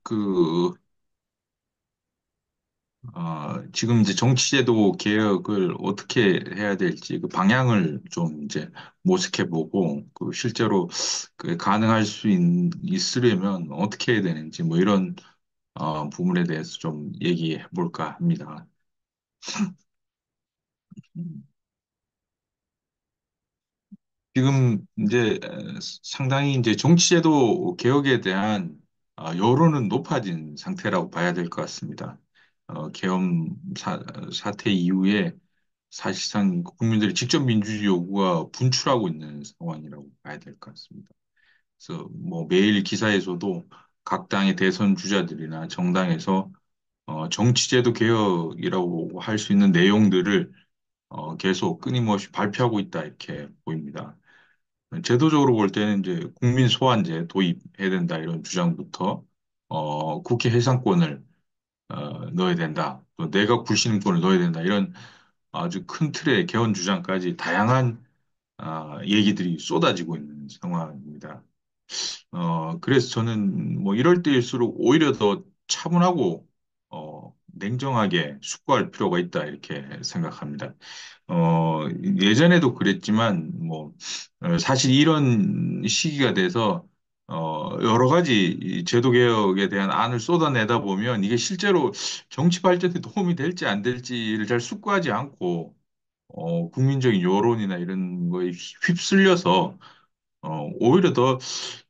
그, 지금 이제 정치제도 개혁을 어떻게 해야 될지 그 방향을 좀 이제 모색해보고, 실제로 가능할 수 있으려면 어떻게 해야 되는지 뭐 이런, 부분에 대해서 좀 얘기해 볼까 합니다. 음. 지금 이제 상당히 이제 정치제도 개혁에 대한 여론은 높아진 상태라고 봐야 될 것 같습니다. 계엄 사태 이후에 사실상 국민들이 직접 민주주의 요구가 분출하고 있는 상황이라고 봐야 될 것 같습니다. 그래서 뭐 매일 기사에서도 각 당의 대선 주자들이나 정당에서 정치제도 개혁이라고 할 수 있는 내용들을 계속 끊임없이 발표하고 있다 이렇게 보입니다. 제도적으로 볼 때는 이제 국민 소환제 도입해야 된다 이런 주장부터 국회 해산권을 넣어야 된다. 또 내각 불신임권을 넣어야 된다. 이런 아주 큰 틀의 개헌 주장까지 다양한 얘기들이 쏟아지고 있는 상황입니다. 그래서 저는 뭐 이럴 때일수록 오히려 더 차분하고 냉정하게 숙고할 필요가 있다 이렇게 생각합니다. 예전에도 그랬지만 뭐 사실 이런 시기가 돼서 여러 가지 이 제도 개혁에 대한 안을 쏟아내다 보면 이게 실제로 정치 발전에 도움이 될지 안 될지를 잘 숙고하지 않고 국민적인 여론이나 이런 거에 휩쓸려서 오히려 더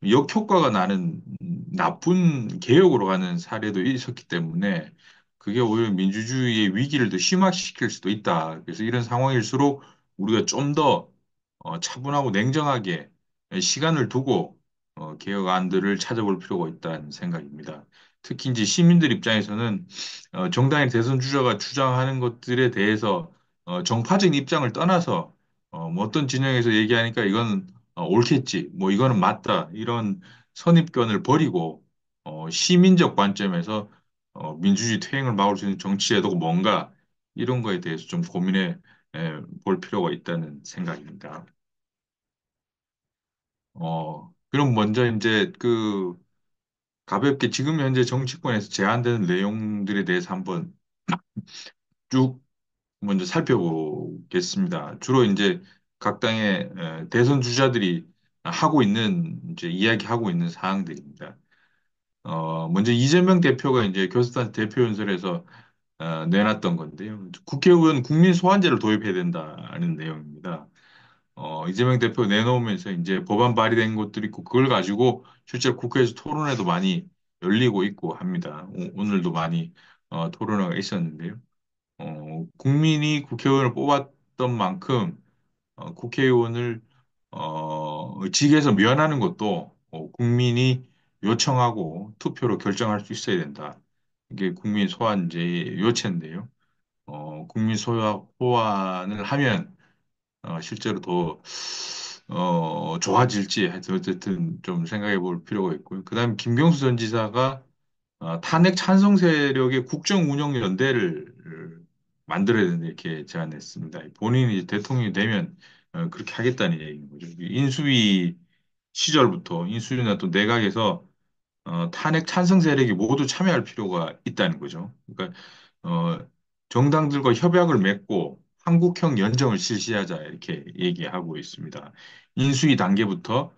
역효과가 나는 나쁜 개혁으로 가는 사례도 있었기 때문에 그게 오히려 민주주의의 위기를 더 심화시킬 수도 있다. 그래서 이런 상황일수록 우리가 좀 더 차분하고 냉정하게 시간을 두고 개혁안들을 찾아볼 필요가 있다는 생각입니다. 특히 이제 시민들 입장에서는 정당의 대선 주자가 주장하는 것들에 대해서 정파적 입장을 떠나서 뭐 어떤 진영에서 얘기하니까 이건 옳겠지, 뭐 이거는 맞다 이런 선입견을 버리고 시민적 관점에서 민주주의 퇴행을 막을 수 있는 정치 제도가 뭔가 이런 거에 대해서 좀 고민해 볼 필요가 있다는 생각입니다. 그럼 먼저 이제 가볍게 지금 현재 정치권에서 제안되는 내용들에 대해서 한번 쭉 먼저 살펴보겠습니다. 주로 이제 각 당의 대선 주자들이 하고 있는 이제 이야기하고 있는 사항들입니다. 먼저 이재명 대표가 이제 교섭단 대표연설에서 내놨던 건데요. 국회의원 국민 소환제를 도입해야 된다는 내용입니다. 이재명 대표 내놓으면서 이제 법안 발의된 것들이 있고 그걸 가지고 실제로 국회에서 토론회도 많이 열리고 있고 합니다. 오늘도 많이 토론회가 있었는데요. 국민이 국회의원을 뽑았던 만큼 국회의원을 직에서 면하는 것도 국민이 요청하고 투표로 결정할 수 있어야 된다. 이게 국민 소환제의 요체인데요. 국민 소환을 하면 실제로 더 좋아질지 하여튼 어쨌든 좀 생각해 볼 필요가 있고요. 그다음에 김경수 전 지사가 탄핵 찬성 세력의 국정운영연대를 만들어야 된다 이렇게 제안했습니다. 본인이 대통령이 되면 그렇게 하겠다는 얘기인 거죠. 인수위 시절부터 인수위나 또 내각에서 탄핵 찬성 세력이 모두 참여할 필요가 있다는 거죠. 그러니까 어, 정당들과 협약을 맺고 한국형 연정을 실시하자 이렇게 얘기하고 있습니다. 인수위 단계부터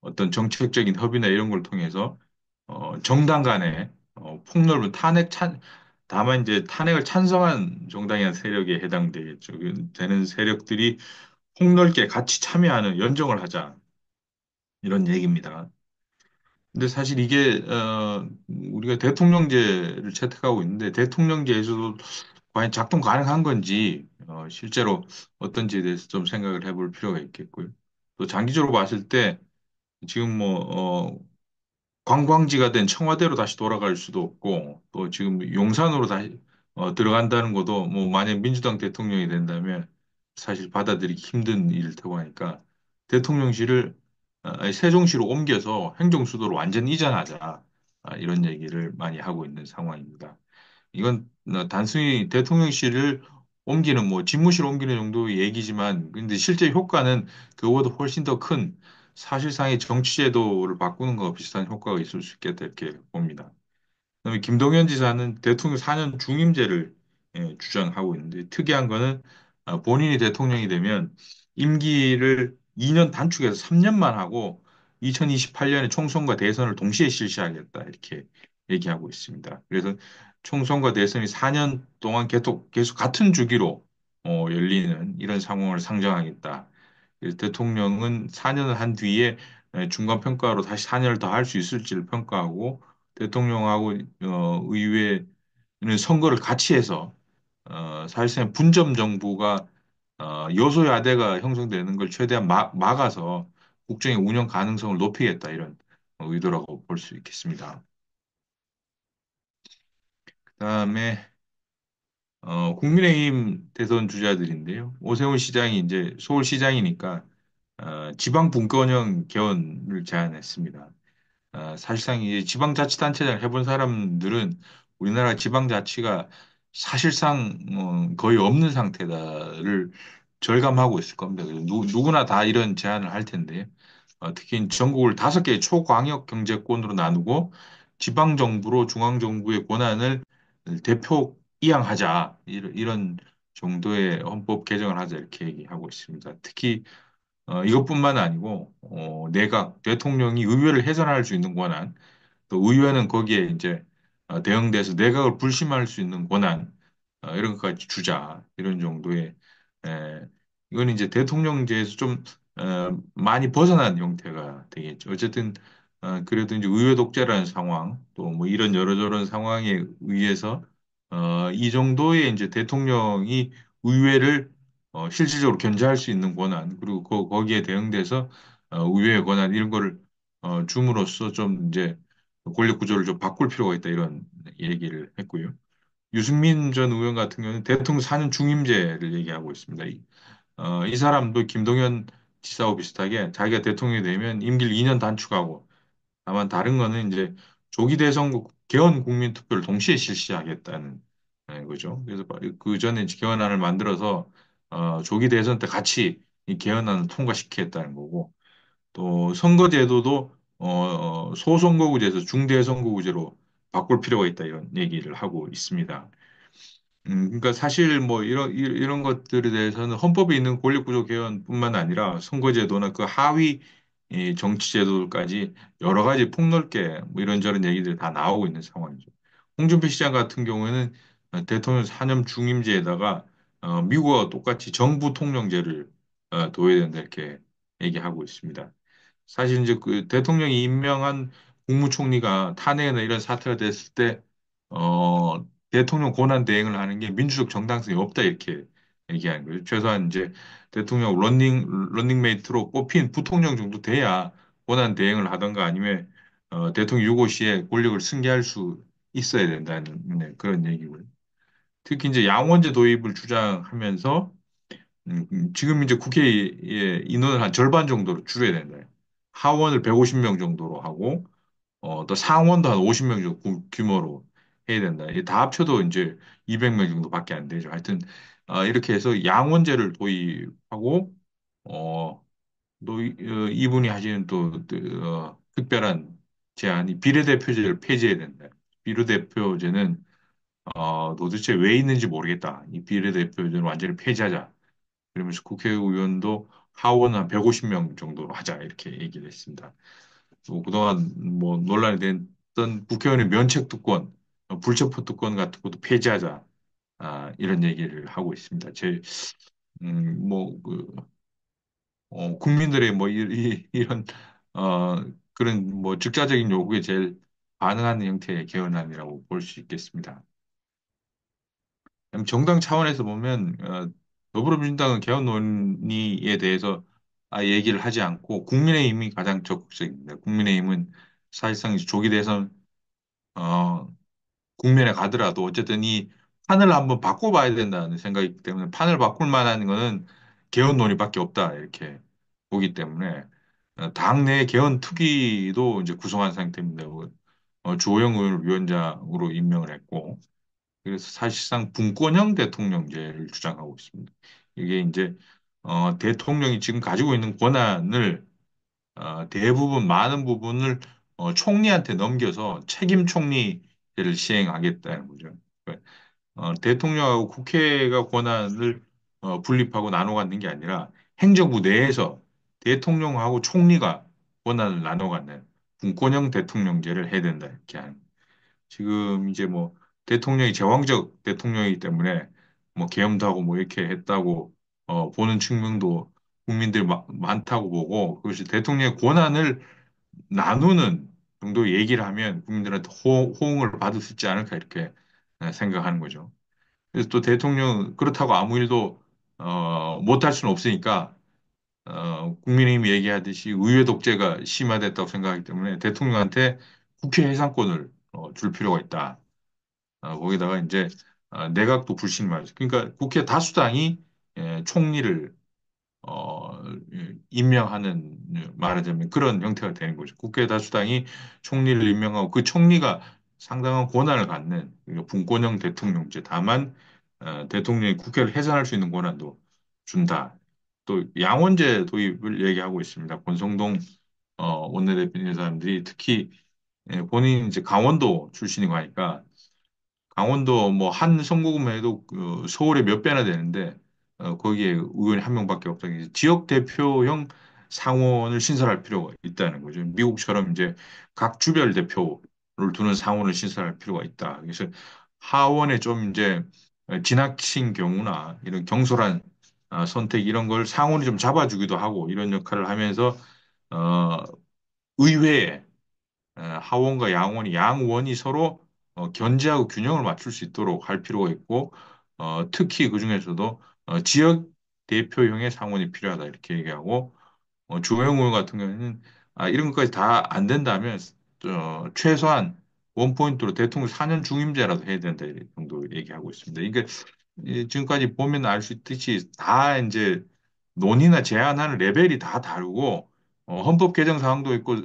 어떤 정책적인 협의나 이런 걸 통해서 정당 간에 폭넓은 다만 이제 탄핵을 찬성한 정당이나 세력에 해당되겠죠. 되는 세력들이 폭넓게 같이 참여하는 연정을 하자 이런 얘기입니다. 근데 사실 이게 우리가 대통령제를 채택하고 있는데 대통령제에서도 과연 작동 가능한 건지 실제로 어떤지에 대해서 좀 생각을 해볼 필요가 있겠고요. 또 장기적으로 봤을 때 지금 뭐 관광지가 된 청와대로 다시 돌아갈 수도 없고 또 지금 용산으로 다시 들어간다는 것도 뭐 만약 민주당 대통령이 된다면 사실 받아들이기 힘든 일일 테고 하니까 대통령실을 아니, 세종시로 옮겨서 행정수도로 완전 이전하자 이런 얘기를 많이 하고 있는 상황입니다. 이건 단순히 대통령실을 옮기는 뭐 집무실 옮기는 정도의 얘기지만 근데 실제 효과는 그거보다 훨씬 더큰 사실상의 정치제도를 바꾸는 것과 비슷한 효과가 있을 수 있겠다 이렇게 봅니다. 그다음에 김동연 지사는 대통령 4년 중임제를 주장하고 있는데 특이한 거는 본인이 대통령이 되면 임기를 2년 단축해서 3년만 하고 2028년에 총선과 대선을 동시에 실시하겠다 이렇게 얘기하고 있습니다. 그래서 총선과 대선이 4년 동안 계속 같은 주기로 열리는 이런 상황을 상정하겠다. 그래서 대통령은 4년을 한 뒤에 중간 평가로 다시 4년을 더 할 수 있을지를 평가하고 대통령하고 의회는 선거를 같이 해서 사실상 분점 정부가 여소야대가 형성되는 걸 최대한 막아서 국정의 운영 가능성을 높이겠다 이런 의도라고 볼 수 있겠습니다. 그다음에 국민의힘 대선 주자들인데요. 오세훈 시장이 이제 서울시장이니까 지방 분권형 개헌을 제안했습니다. 사실상 이 지방자치단체장 해본 사람들은 우리나라 지방자치가 사실상 거의 없는 상태다를 절감하고 있을 겁니다. 그래서 누구나 다 이런 제안을 할 텐데 특히 전국을 5개의 초광역 경제권으로 나누고 지방정부로 중앙정부의 권한을 대표 이양하자 이런 정도의 헌법 개정을 하자 이렇게 얘기하고 있습니다. 특히 이것뿐만 아니고 내각 대통령이 의회를 해산할 수 있는 권한 또 의회는 거기에 이제 대응돼서 내각을 불심할 수 있는 권한 이런 것까지 주자 이런 정도의 에, 이건 이제 대통령제에서 좀 많이 벗어난 형태가 되겠죠. 어쨌든 그래도 이제 의회 독재라는 상황 또 뭐 이런 여러저런 상황에 의해서 이 정도의 이제 대통령이 의회를 실질적으로 견제할 수 있는 권한 그리고 거기에 대응돼서 의회의 권한 이런 거를 줌으로써 좀 이제 권력 구조를 좀 바꿀 필요가 있다 이런 얘기를 했고요. 유승민 전 의원 같은 경우는 대통령 사는 중임제를 얘기하고 있습니다. 이 사람도 김동연 지사와 비슷하게 자기가 대통령이 되면 임기를 2년 단축하고 다만 다른 거는 이제 조기 대선 개헌 국민투표를 동시에 실시하겠다는 거죠. 그래서 그 전에 개헌안을 만들어서 조기 대선 때 같이 이 개헌안을 통과시키겠다는 거고 또 선거제도도 소선거구제에서 중대선거구제로 바꿀 필요가 있다 이런 얘기를 하고 있습니다. 그러니까 사실 뭐 이런 것들에 대해서는 헌법에 있는 권력구조 개헌뿐만 아니라 선거제도나 그 하위 이 정치제도까지 여러 가지 폭넓게 뭐 이런저런 얘기들이 다 나오고 있는 상황이죠. 홍준표 시장 같은 경우에는 대통령 산任중임제에다가 미국과 똑같이 정부 통령제를 둬야 된다 이렇게 얘기하고 있습니다. 사실 이제 그 대통령이 임명한 국무총리가 탄핵이나 이런 사태가 됐을 때, 대통령 권한 대행을 하는 게 민주적 정당성이 없다 이렇게 얘기하는 거예요. 최소한 이제 대통령 런닝메이트로 뽑힌 부통령 정도 돼야 권한 대행을 하던가 아니면 대통령 유고 시에 권력을 승계할 수 있어야 된다는 그런 얘기고요. 특히 이제 양원제 도입을 주장하면서 지금 이제 국회의 인원을 한 절반 정도로 줄여야 된다. 하원을 150명 정도로 하고, 또 상원도 한 50명 정도 규모로 해야 된다. 이게 다 합쳐도 이제 200명 정도밖에 안 되죠. 하여튼, 이렇게 해서 양원제를 도입하고, 어, 이분이 하시는 또 특별한 제안이 비례대표제를 폐지해야 된다. 비례대표제는, 도대체 왜 있는지 모르겠다. 이 비례대표제는 완전히 폐지하자. 그러면서 국회의원도 하원 한 150명 정도로 하자 이렇게 얘기를 했습니다. 또 그동안 뭐 논란이 됐던 국회의원의 면책특권, 불체포특권 같은 것도 폐지하자 이런 얘기를 하고 있습니다. 뭐그 국민들의 뭐 이런 어, 그런 뭐 즉자적인 요구에 제일 반응하는 형태의 개헌안이라고 볼 수 있겠습니다. 정당 차원에서 보면 더불어민주당은 개헌 논의에 대해서 얘기를 하지 않고 국민의힘이 가장 적극적입니다. 국민의힘은 사실상 이제 조기 대선 어, 국면에 가더라도 어쨌든 이 판을 한번 바꿔봐야 된다는 생각이기 때문에 판을 바꿀 만한 거는 개헌 논의밖에 없다 이렇게 보기 때문에 당내 개헌 특위도 이제 구성한 상태입니다. 주호영 의원을 위원장으로 임명을 했고 그래서 사실상 분권형 대통령제를 주장하고 있습니다. 이게 이제 대통령이 지금 가지고 있는 권한을 대부분 많은 부분을 총리한테 넘겨서 책임 총리를 시행하겠다는 거죠. 그러니까 대통령하고 국회가 권한을 분립하고 나눠 갖는 게 아니라 행정부 내에서 대통령하고 총리가 권한을 나눠 갖는 분권형 대통령제를 해야 된다 이렇게 하는. 지금 이제 뭐 대통령이 제왕적 대통령이기 때문에 뭐 계엄도 하고 뭐 이렇게 했다고 보는 측면도 국민들 많다고 보고 그것이 대통령의 권한을 나누는 정도 얘기를 하면 국민들한테 호응을 받을 수 있지 않을까 이렇게 생각하는 거죠. 그래서 또 대통령 그렇다고 아무 일도 못할 수는 없으니까 국민의힘이 얘기하듯이 의회 독재가 심화됐다고 생각하기 때문에 대통령한테 국회 해산권을 줄 필요가 있다. 거기다가 이제 내각도 불신임하죠. 그러니까 국회 다수당이 총리를 임명하는 말하자면 그런 형태가 되는 거죠. 국회 다수당이 총리를 임명하고 그 총리가 상당한 권한을 갖는 그러니까 분권형 대통령제. 다만 대통령이 국회를 해산할 수 있는 권한도 준다. 또 양원제 도입을 얘기하고 있습니다. 권성동 원내대표 이런 사람들이 특히 본인 이제 강원도 출신이고 하니까 강원도 뭐 한 선거구만 해도 그 서울의 몇 배나 되는데 거기에 의원이 한 명밖에 없다는 게 지역 대표형 상원을 신설할 필요가 있다는 거죠. 미국처럼 이제 각 주별 대표를 두는 상원을 신설할 필요가 있다. 그래서 하원에 좀 이제 지나친 경우나 이런 경솔한 선택 이런 걸 상원이 좀 잡아주기도 하고 이런 역할을 하면서 어, 의회에 하원과 양원이 양원이 서로 견제하고 균형을 맞출 수 있도록 할 필요가 있고 특히 그중에서도 지역 대표형의 상원이 필요하다 이렇게 얘기하고 주호영 의원 같은 경우에는 이런 것까지 다 안 된다면 최소한 원포인트로 대통령 4년 중임제라도 해야 된다 이 정도 얘기하고 있습니다. 이게 지금까지 보면 알 수 있듯이 다 이제 논의나 제안하는 레벨이 다 다르고 헌법 개정 사항도 있고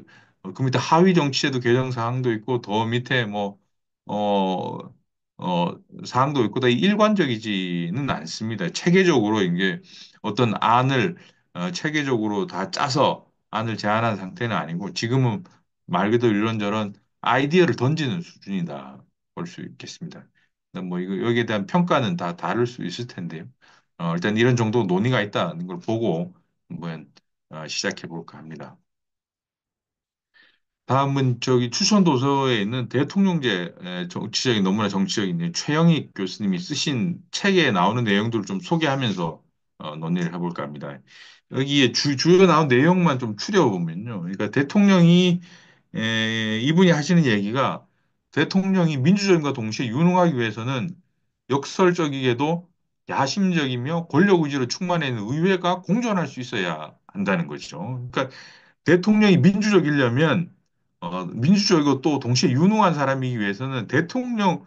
그 밑에 하위 정치제도 개정 사항도 있고 더 밑에 뭐 어, 사항도 있고 다 일관적이지는 않습니다. 체계적으로 이게 어떤 안을 체계적으로 다 짜서 안을 제안한 상태는 아니고 지금은 말 그대로 이런저런 아이디어를 던지는 수준이다 볼 수 있겠습니다. 뭐 이거 여기에 대한 평가는 다 다를 수 있을 텐데요. 일단 이런 정도 논의가 있다는 걸 보고 한번 시작해 볼까 합니다. 다음은 저기 추천 도서에 있는 대통령제 정치적인 너무나 정치적인 최영익 교수님이 쓰신 책에 나오는 내용들을 좀 소개하면서 논의를 해볼까 합니다. 여기에 주요 나온 내용만 좀 추려보면요. 그러니까 대통령이 이분이 하시는 얘기가 대통령이 민주적인과 동시에 유능하기 위해서는 역설적이게도 야심적이며 권력 의지로 충만해 있는 의회가 공존할 수 있어야 한다는 거죠. 그러니까 대통령이 민주적이려면 민주적이고 또 동시에 유능한 사람이기 위해서는 대통령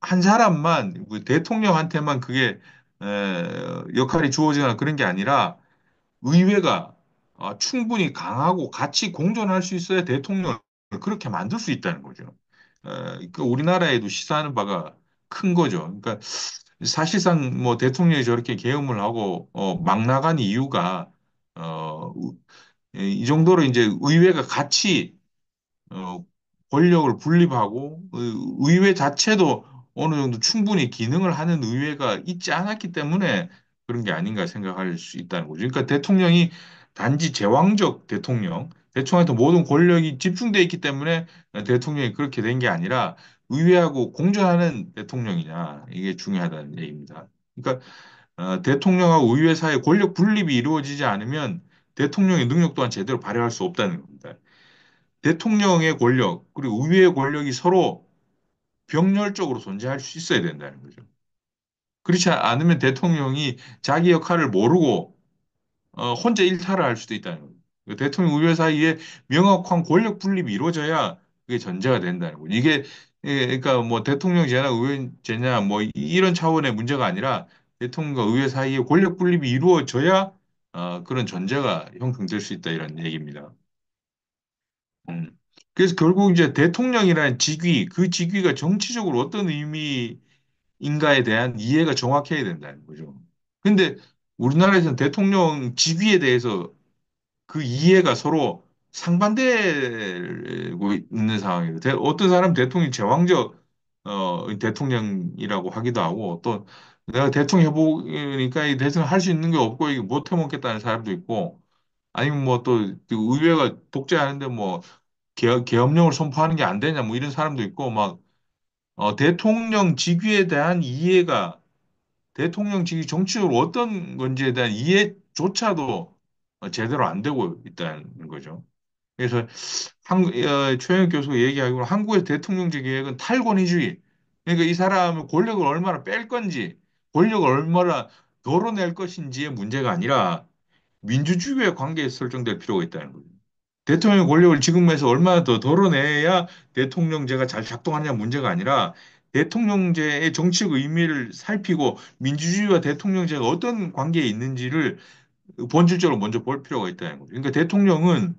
한 사람만 그 대통령한테만 그게 역할이 주어지거나 그런 게 아니라 의회가 충분히 강하고 같이 공존할 수 있어야 대통령을 그렇게 만들 수 있다는 거죠. 그 우리나라에도 시사하는 바가 큰 거죠. 그러니까 사실상 뭐 대통령이 저렇게 계엄을 하고 막 나간 이유가 어, 이 정도로 이제 의회가 같이 어, 권력을 분립하고 의회 자체도 어느 정도 충분히 기능을 하는 의회가 있지 않았기 때문에 그런 게 아닌가 생각할 수 있다는 거죠. 그러니까 대통령이 단지 제왕적 대통령, 대통령한테 모든 권력이 집중돼 있기 때문에 대통령이 그렇게 된 게 아니라 의회하고 공존하는 대통령이냐 이게 중요하다는 얘기입니다. 그러니까 대통령하고 의회 사이의 권력 분립이 이루어지지 않으면 대통령의 능력 또한 제대로 발휘할 수 없다는 겁니다. 대통령의 권력, 그리고 의회의 권력이 서로 병렬적으로 존재할 수 있어야 된다는 거죠. 그렇지 않으면 대통령이 자기 역할을 모르고 혼자 일탈을 할 수도 있다는 거죠. 대통령 의회 사이에 명확한 권력 분립이 이루어져야 그게 전제가 된다는 거죠. 이게 그러니까 뭐 대통령제냐 의회제냐 뭐 이런 차원의 문제가 아니라 대통령과 의회 사이에 권력 분립이 이루어져야 그런 전제가 형성될 수 있다 이런 얘기입니다. 음. 그래서 결국 이제 대통령이라는 직위, 그 직위가 정치적으로 어떤 의미인가에 대한 이해가 정확해야 된다는 거죠. 근데 우리나라에서는 대통령 직위에 대해서 그 이해가 서로 상반되고 있는 상황이에요. 어떤 사람 대통령이 제왕적 대통령이라고 하기도 하고 또 내가 대통령 해보니까 이 대통령 할 수 있는 게 없고 이게 못 해먹겠다는 사람도 있고 아니면 뭐 또 의회가 독재하는데 뭐 계엄령을 선포하는 게 안 되냐 뭐 이런 사람도 있고 막 대통령 직위에 대한 이해가 대통령직이 정치적으로 어떤 건지에 대한 이해조차도 제대로 안 되고 있다는 거죠. 그래서 최영욱 교수가 얘기하기로 한국의 대통령제 계획은 탈권위주의. 그러니까 이 사람은 권력을 얼마나 뺄 건지, 권력을 얼마나 덜어낼 것인지의 문제가 아니라 민주주의의 관계에 설정될 필요가 있다는 거죠. 대통령 권력을 지금에서 얼마나 더 덜어내야 대통령제가 잘 작동하냐 문제가 아니라 대통령제의 정치적 의미를 살피고 민주주의와 대통령제가 어떤 관계에 있는지를 본질적으로 먼저 볼 필요가 있다는 거죠. 그러니까 대통령은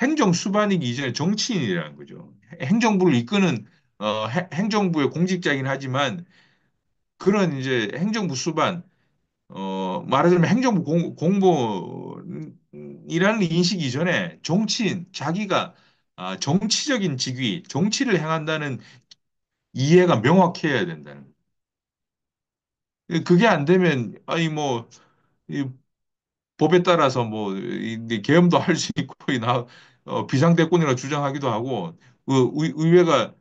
행정 수반이기 이전에 정치인이라는 거죠. 행정부를 이끄는 행정부의 공직자이긴 하지만 그런 이제 행정부 수반 말하자면 행정부 공무원이라는 인식 이전에 정치인, 자기가 정치적인 직위, 정치를 행한다는 이해가 명확해야 된다는 거예요. 그게 안 되면, 아니, 뭐, 이 법에 따라서 뭐, 계엄도 할 수 있고, 비상대권이라 주장하기도 하고, 의회가,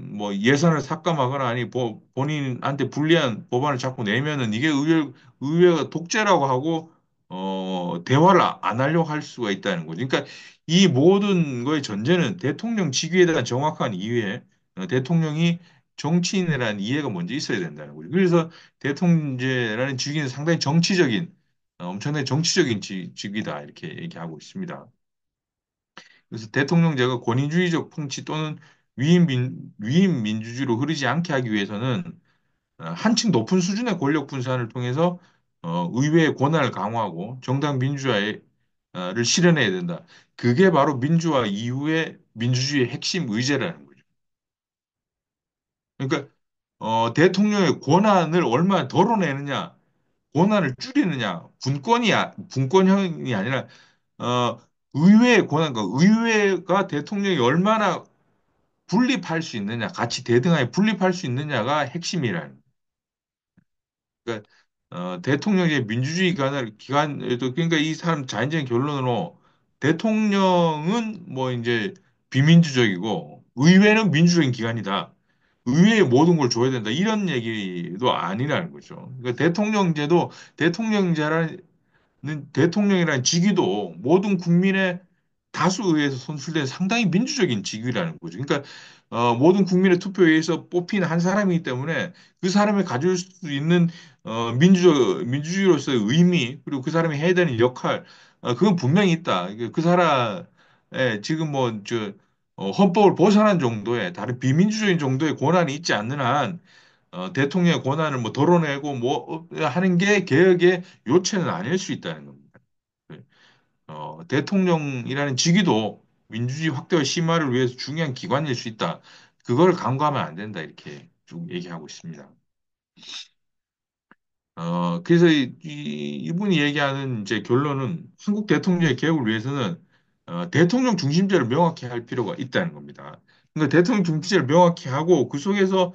뭐, 예산을 삭감하거나, 아니, 본인한테 불리한 법안을 자꾸 내면은 이게 의회가 독재라고 하고, 대화를 안 하려고 할 수가 있다는 거죠. 그러니까 이 모든 거의 전제는 대통령 직위에 대한 정확한 이해, 대통령이 정치인이라는 이해가 먼저 있어야 된다는 거죠. 그래서 대통령제라는 직위는 상당히 정치적인 엄청나게 정치적인 직위다 이렇게 얘기하고 있습니다. 그래서 대통령제가 권위주의적 통치 또는 위임 민주주의로 흐르지 않게 하기 위해서는 한층 높은 수준의 권력 분산을 통해서 의회의 권한을 강화하고 정당 민주화를 실현해야 된다. 그게 바로 민주화 이후의 민주주의의 핵심 의제라는 거죠. 그러니까 대통령의 권한을 얼마나 덜어내느냐, 권한을 줄이느냐, 분권형이 아니라 어, 의회의 권한, 그러니까 의회가 대통령이 얼마나 분립할 수 있느냐, 같이 대등하게 분립할 수 있느냐가 핵심이라는. 그러니까 대통령의 민주주의 기관에도 그러니까 이 사람 자연적인 결론으로 대통령은 뭐 이제 비민주적이고 의회는 민주적인 기관이다. 의회에 모든 걸 줘야 된다. 이런 얘기도 아니라는 거죠. 그러니까 대통령제라는 대통령이라는 직위도 모든 국민의 다수에 의해서 선출된 상당히 민주적인 직위라는 거죠. 그러니까 모든 국민의 투표에 의해서 뽑힌 한 사람이기 때문에 그 사람이 가질 수 있는 민주주의로서의 의미 그리고 그 사람이 해야 되는 역할 그건 분명히 있다. 그 사람의 지금 헌법을 벗어난 정도의 다른 비민주적인 정도의 권한이 있지 않는 한 대통령의 권한을 뭐 덜어내고 뭐 하는 게 개혁의 요체는 아닐 수 있다는 겁니다. 네. 대통령이라는 직위도 민주주의 확대와 심화를 위해서 중요한 기관일 수 있다. 그걸 간과하면 안 된다. 이렇게 쭉 얘기하고 있습니다. 그래서 이분이 얘기하는 이제 결론은 한국 대통령의 개혁을 위해서는 대통령 중심제를 명확히 할 필요가 있다는 겁니다. 그러니까 대통령 중심제를 명확히 하고 그 속에서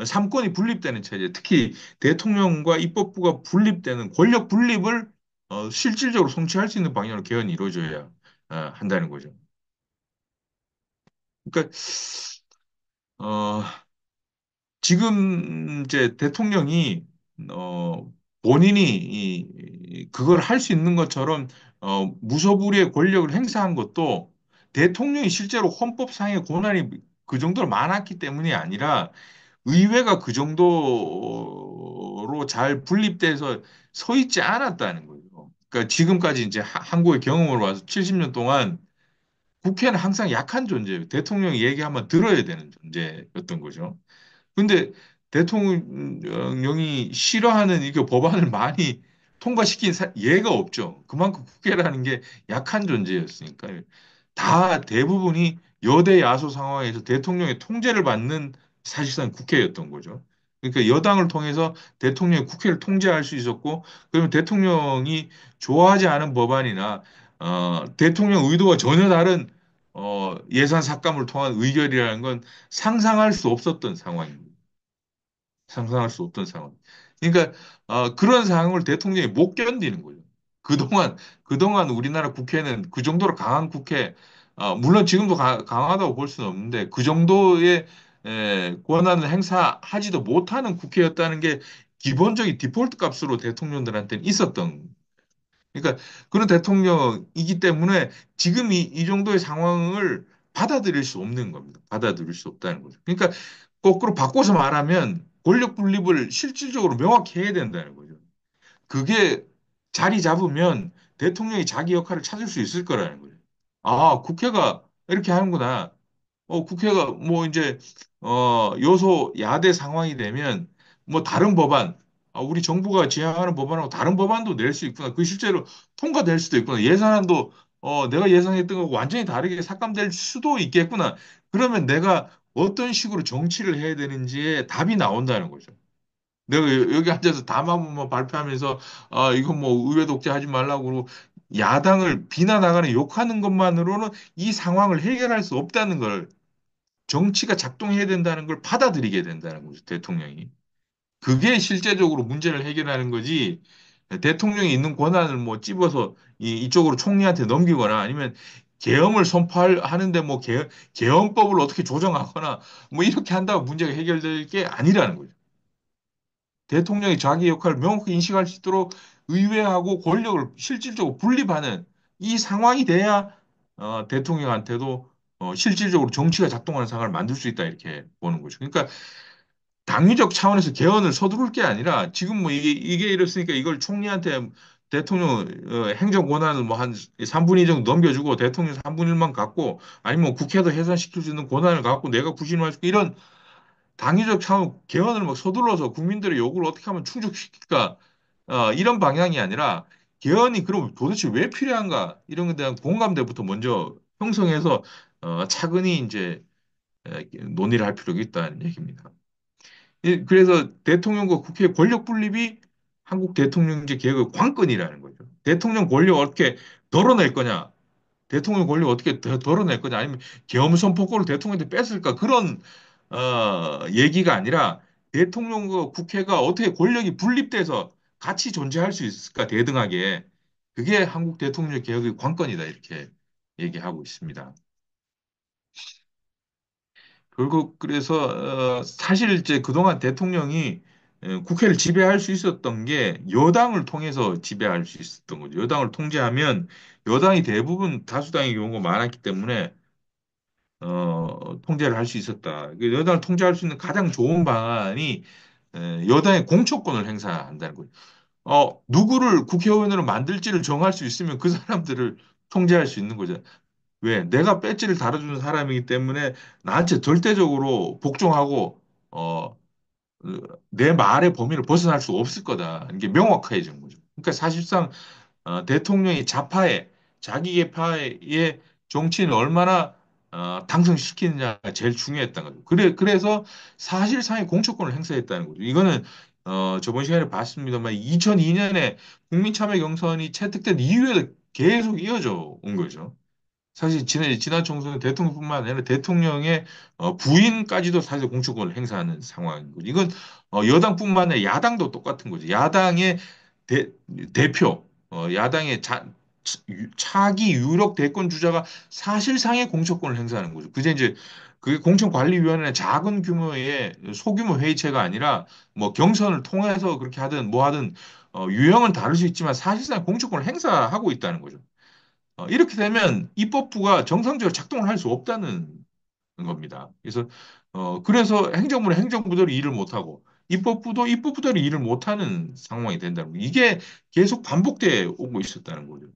삼권이 분립되는 체제, 특히 대통령과 입법부가 분립되는 권력 분립을 실질적으로 성취할 수 있는 방향으로 개헌이 이루어져야 한다는 거죠. 그러니까 어, 지금 이제 대통령이 어, 본인이 그걸 할 수 있는 것처럼 무소불위의 권력을 행사한 것도 대통령이 실제로 헌법상의 권한이 그 정도로 많았기 때문이 아니라 의회가 그 정도로 잘 분립돼서 서 있지 않았다는 거죠. 그러니까 지금까지 이제 한국의 경험을 봐서 70년 동안 국회는 항상 약한 존재예요. 대통령이 얘기하면 들어야 되는 존재였던 거죠. 근데 대통령이 싫어하는 이게 법안을 많이 통과시킨 예가 없죠. 그만큼 국회라는 게 약한 존재였으니까요. 다 대부분이 여대 야소 상황에서 대통령의 통제를 받는 사실상 국회였던 거죠. 그러니까 여당을 통해서 대통령이 국회를 통제할 수 있었고, 그러면 대통령이 좋아하지 않은 법안이나 대통령 의도와 전혀 다른 예산 삭감을 통한 의결이라는 건 상상할 수 없었던 상황입니다. 상상할 수 없던 상황. 그러니까 그런 상황을 대통령이 못 견디는 거예요. 그동안 그동안 우리나라 국회는 그 정도로 강한 국회, 물론 지금도 강하다고 볼 수는 없는데 그 정도의 권한을 행사하지도 못하는 국회였다는 게 기본적인 디폴트 값으로 대통령들한테는 있었던. 그러니까 그런 대통령이기 때문에 지금 이 정도의 상황을 받아들일 수 없는 겁니다. 받아들일 수 없다는 거죠. 그러니까 거꾸로 바꿔서 말하면 권력 분립을 실질적으로 명확히 해야 된다는 거죠. 그게 자리 잡으면 대통령이 자기 역할을 찾을 수 있을 거라는 거예요. 아, 국회가 이렇게 하는구나. 국회가 뭐 이제 요소 야대 상황이 되면 뭐 다른 법안, 우리 정부가 지향하는 법안하고 다른 법안도 낼 수 있구나. 그 실제로 통과될 수도 있구나. 예산안도 내가 예상했던 거고 완전히 다르게 삭감될 수도 있겠구나. 그러면 내가 어떤 식으로 정치를 해야 되는지에 답이 나온다는 거죠. 내가 여기 앉아서 담화문만 발표하면서 이건 뭐 의회 독재하지 말라고 그러고 야당을 비난하거나 욕하는 것만으로는 이 상황을 해결할 수 없다는 걸 정치가 작동해야 된다는 걸 받아들이게 된다는 거죠, 대통령이. 그게 실제적으로 문제를 해결하는 거지. 대통령이 있는 권한을 뭐 찝어서 이쪽으로 총리한테 넘기거나 아니면 계엄을 선포하는데 뭐 계엄법을 어떻게 조정하거나 뭐 이렇게 한다고 문제가 해결될 게 아니라는 거죠. 대통령이 자기 역할을 명확히 인식할 수 있도록 의회하고 권력을 실질적으로 분립하는 이 상황이 돼야 대통령한테도 실질적으로 정치가 작동하는 상황을 만들 수 있다 이렇게 보는 거죠. 그러니까 당위적 차원에서 개헌을 서두를 게 아니라 지금 뭐 이게 이렇으니까 이걸 총리한테 대통령 행정 권한을 뭐 한 3분의 2 정도 넘겨주고 대통령 3분의 1만 갖고 아니면 뭐 국회도 해산시킬 수 있는 권한을 갖고 내가 구신할 수 이런 당위적 차원 개헌을 막 서둘러서 국민들의 요구를 어떻게 하면 충족시킬까 이런 방향이 아니라 개헌이 그럼 도대체 왜 필요한가 이런 것에 대한 공감대부터 먼저 형성해서 차근히 이제 논의를 할 필요가 있다는 얘기입니다. 그래서 대통령과 국회 권력 분립이 한국 대통령제 개혁의 관건이라는 거죠. 대통령 권력 어떻게 덜어낼 거냐? 대통령 권력 어떻게 덜어낼 거냐? 아니면 계엄 선포권을 대통령한테 뺏을까? 그런 얘기가 아니라 대통령과 국회가 어떻게 권력이 분립돼서 같이 존재할 수 있을까? 대등하게. 그게 한국 대통령 개혁의 관건이다. 이렇게 얘기하고 있습니다. 결국 그래서 사실 이제 그동안 대통령이 국회를 지배할 수 있었던 게 여당을 통해서 지배할 수 있었던 거죠. 여당을 통제하면 여당이 대부분 다수당의 경우가 많았기 때문에 통제를 할 수 있었다. 그 여당을 통제할 수 있는 가장 좋은 방안이 여당의 공천권을 행사한다는 거죠. 누구를 국회의원으로 만들지를 정할 수 있으면 그 사람들을 통제할 수 있는 거죠. 왜? 내가 배지를 달아주는 사람이기 때문에 나한테 절대적으로 복종하고, 어, 내 말의 범위를 벗어날 수 없을 거다. 이게 명확해진 거죠. 그러니까 사실상 대통령이 좌파에 자기 계파의 정치인을 얼마나 당선시키느냐가 제일 중요했던 거죠. 그래서 사실상의 공천권을 행사했다는 거죠. 이거는 저번 시간에 봤습니다만 2002년에 국민참여 경선이 채택된 이후에도 계속 이어져 온 거죠. 사실 지난 총선은 대통령뿐만 아니라 대통령의 부인까지도 사실 공천권을 행사하는 상황인 거죠. 이건 여당뿐만 아니라 야당도 똑같은 거죠. 야당의 대, 대표, 야당의 차기 유력 대권 주자가 사실상의 공천권을 행사하는 거죠. 그제 이제 그게 공천관리위원회의 작은 규모의 소규모 회의체가 아니라 뭐 경선을 통해서 그렇게 하든 뭐 하든 유형은 다를 수 있지만 사실상 공천권을 행사하고 있다는 거죠. 이렇게 되면 입법부가 정상적으로 작동을 할 수 없다는 겁니다. 그래서 행정부는 행정부대로 일을 못하고 입법부도 입법부대로 일을 못하는 상황이 된다는 거예요. 이게 계속 반복돼 오고 있었다는 거죠.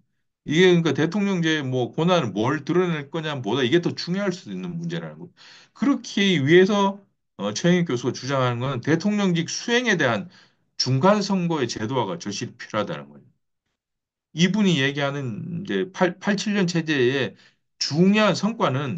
이게 그러니까 대통령제 뭐 권한을 뭘 드러낼 거냐 보다 이게 더 중요할 수 있는 문제라는 거죠. 그렇기 위해서 최영일 교수가 주장하는 것은 대통령직 수행에 대한 중간 선거의 제도화가 절실히 필요하다는 거예요. 이분이 얘기하는 이제 87년 체제의 중요한 성과는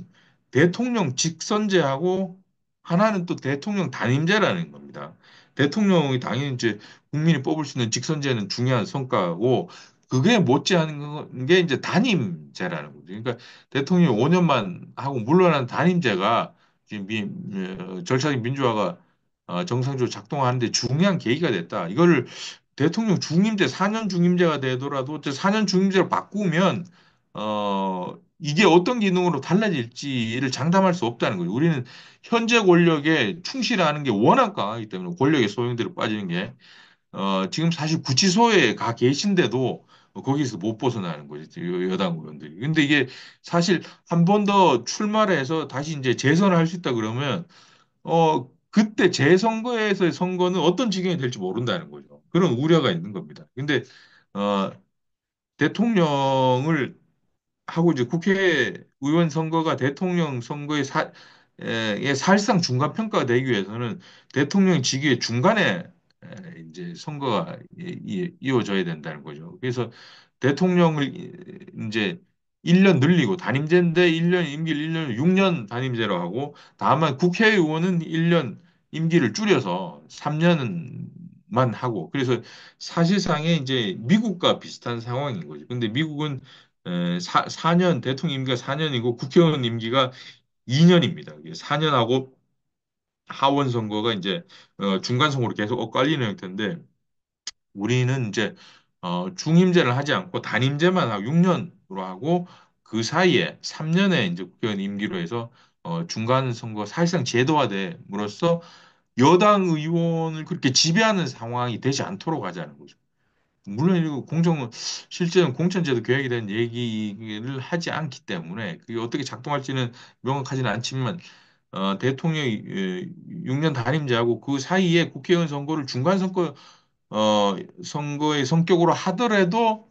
대통령 직선제하고 하나는 또 대통령 단임제라는 겁니다. 대통령이 당연히 이제 국민이 뽑을 수 있는 직선제는 중요한 성과고 그게 못지않은 게 이제 단임제라는 거죠. 그러니까 대통령이 5년만 하고 물러난 단임제가 지금 절차적 민주화가 정상적으로 작동하는데 중요한 계기가 됐다. 이거를 대통령 중임제, 4년 중임제가 되더라도 4년 중임제로 바꾸면 이게 어떤 기능으로 달라질지를 장담할 수 없다는 거예요. 우리는 현재 권력에 충실하는 게 워낙 강하기 때문에 권력의 소용대로 빠지는 게 지금 사실 구치소에 가 계신데도 거기서 못 벗어나는 거죠. 여당 의원들이. 근데 이게 사실 한 번 더 출마를 해서 다시 이제 재선을 할 수 있다 그러면, 그때 재선거에서의 선거는 어떤 지경이 될지 모른다는 거죠. 그런 우려가 있는 겁니다. 근데, 어, 대통령을 하고 이제 국회의원 선거가 대통령 선거의 사실상 중간 평가가 되기 위해서는 대통령 직위의 중간에 이제 선거가 이어져야 된다는 거죠. 그래서 대통령을 이제 1년 늘리고 단임제인데 1년 임기를 1년 6년 단임제로 하고 다만 국회의원은 1년 임기를 줄여서 3년만 하고 그래서 사실상의 이제 미국과 비슷한 상황인 거죠. 근데 미국은 4년, 대통령 임기가 4년이고 국회의원 임기가 2년입니다. 4년하고 하원 선거가 이제 중간 선거로 계속 엇갈리는 형태인데 우리는 이제 중임제를 하지 않고 단임제만 하고 6년으로 하고 그 사이에 3년의 이제 국회의원 임기로 해서 중간 선거 사실상 제도화됨으로써 여당 의원을 그렇게 지배하는 상황이 되지 않도록 하자는 거죠. 물론 이거 공정은 실제는 공천제도 개혁에 대한 얘기를 하지 않기 때문에 그게 어떻게 작동할지는 명확하지는 않지만 대통령이 6년 단임제하고 그 사이에 국회의원 선거를 중간 선거 선거의 성격으로 하더라도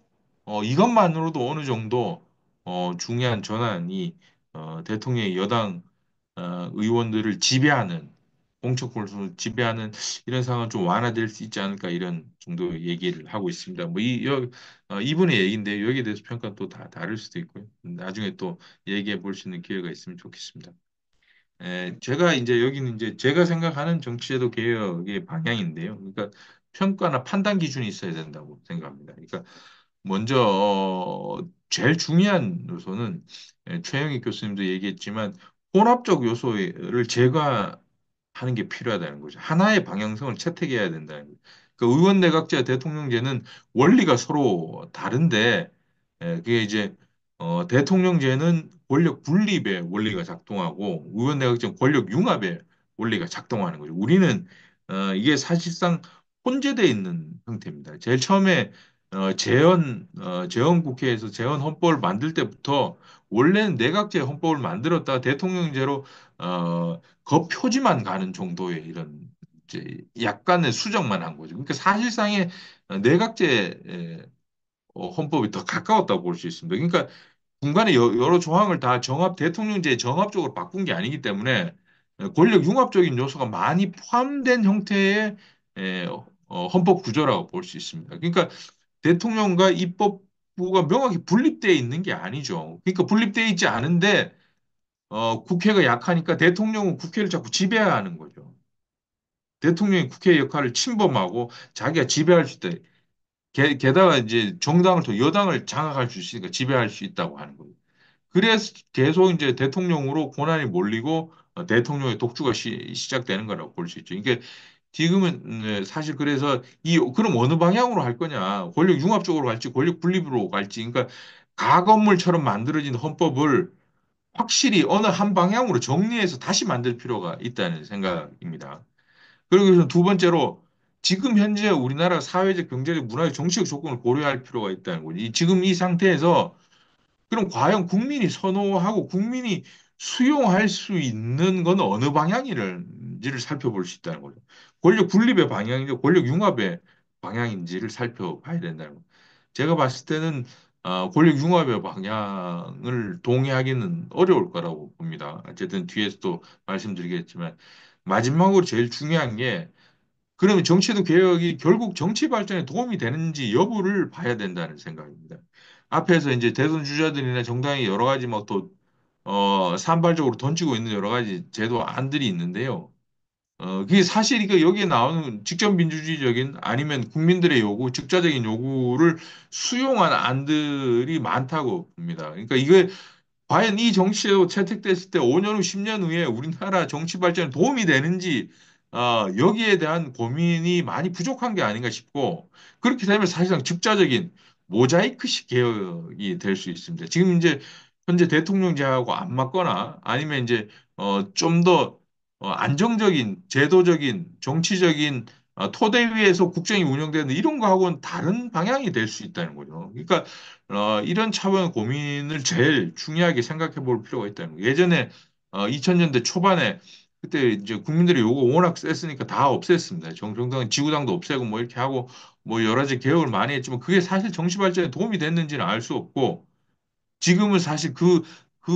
이것만으로도 어느 정도 중요한 전환이 대통령의 여당 의원들을 지배하는 공천권을 지배하는 이런 상황은 좀 완화될 수 있지 않을까 이런 정도 얘기를 하고 있습니다. 이분의 얘기인데 여기에 대해서 평가는 또 다 다를 수도 있고요. 나중에 또 얘기해 볼 수 있는 기회가 있으면 좋겠습니다. 제가 이제 여기는 이제 제가 생각하는 정치제도 개혁의 방향인데요. 그러니까 평가나 판단 기준이 있어야 된다고 생각합니다. 그러니까 먼저 제일 중요한 요소는 최영희 교수님도 얘기했지만 혼합적 요소를 제거하는 게 필요하다는 거죠. 하나의 방향성을 채택해야 된다는 거죠. 그 의원 내각제, 대통령제는 원리가 서로 다른데 그게 이제 대통령제는 권력 분립의 원리가 작동하고 의원 내각제는 권력 융합의 원리가 작동하는 거죠. 우리는 이게 사실상 혼재되어 있는 형태입니다. 제일 처음에 재헌 국회에서 재헌 헌법을 만들 때부터 원래는 내각제 헌법을 만들었다가 대통령제로 그 표지만 가는 정도의 이런 이제 약간의 수정만 한 거죠. 그러니까 사실상의 내각제 헌법이 더 가까웠다고 볼 수 있습니다. 그러니까 중간에 여러 조항을 다 대통령제 정합적으로 바꾼 게 아니기 때문에 권력 융합적인 요소가 많이 포함된 형태의 에, 헌법 구조라고 볼 수 있습니다. 그러니까 대통령과 입법부가 명확히 분립되어 있는 게 아니죠. 그러니까 분립되어 있지 않은데 국회가 약하니까 대통령은 국회를 자꾸 지배하는 거죠. 대통령이 국회 역할을 침범하고 자기가 지배할 수 있다. 게다가 이제 정당을 통 여당을 장악할 수 있으니까 지배할 수 있다고 하는 거예요. 그래서 계속 이제 대통령으로 권한이 몰리고 대통령의 독주가 시작되는 거라고 볼 수 있죠. 이게 지금은 사실 그래서 그럼 어느 방향으로 할 거냐? 권력 융합적으로 갈지 권력 분립으로 갈지. 그러니까 가건물처럼 만들어진 헌법을 확실히 어느 한 방향으로 정리해서 다시 만들 필요가 있다는 생각입니다. 그리고 그래서 두 번째로 지금 현재 우리나라 사회적, 경제적, 문화적, 정치적 조건을 고려할 필요가 있다는 거지. 지금 이 상태에서 그럼 과연 국민이 선호하고 국민이 수용할 수 있는 건 어느 방향인지를 살펴볼 수 있다는 거죠. 권력 분립의 방향인지 권력 융합의 방향인지를 살펴봐야 된다는 거죠. 제가 봤을 때는 권력 융합의 방향을 동의하기는 어려울 거라고 봅니다. 어쨌든 뒤에서도 말씀드리겠지만 마지막으로 제일 중요한 게 그러면 정치도 개혁이 결국 정치 발전에 도움이 되는지 여부를 봐야 된다는 생각입니다. 앞에서 이제 대선 주자들이나 정당이 여러 가지 산발적으로 던지고 있는 여러 가지 제도 안들이 있는데요. 그게 사실 이거 여기에 나오는 직접 민주주의적인 아니면 국민들의 요구, 즉자적인 요구를 수용한 안들이 많다고 봅니다. 그러니까 이게 과연 이 정치제도 채택됐을 때 5년 후, 10년 후에 우리나라 정치 발전에 도움이 되는지, 여기에 대한 고민이 많이 부족한 게 아닌가 싶고, 그렇게 되면 사실상 즉자적인 모자이크식 개혁이 될 수 있습니다. 지금 이제 현재 대통령제하고 안 맞거나 아니면 이제, 좀 더 안정적인, 제도적인, 정치적인 토대 위에서 국정이 운영되는 이런 거하고는 다른 방향이 될 수 있다는 거죠. 그러니까 이런 차원의 고민을 제일 중요하게 생각해 볼 필요가 있다는 거예요. 예전에 2000년대 초반에 그때 이제 국민들의 요구 워낙 셌으니까 다 없앴습니다. 정당은 지구당도 없애고 뭐 이렇게 하고 뭐 여러 가지 개혁을 많이 했지만 그게 사실 정치 발전에 도움이 됐는지는 알 수 없고 지금은 사실 그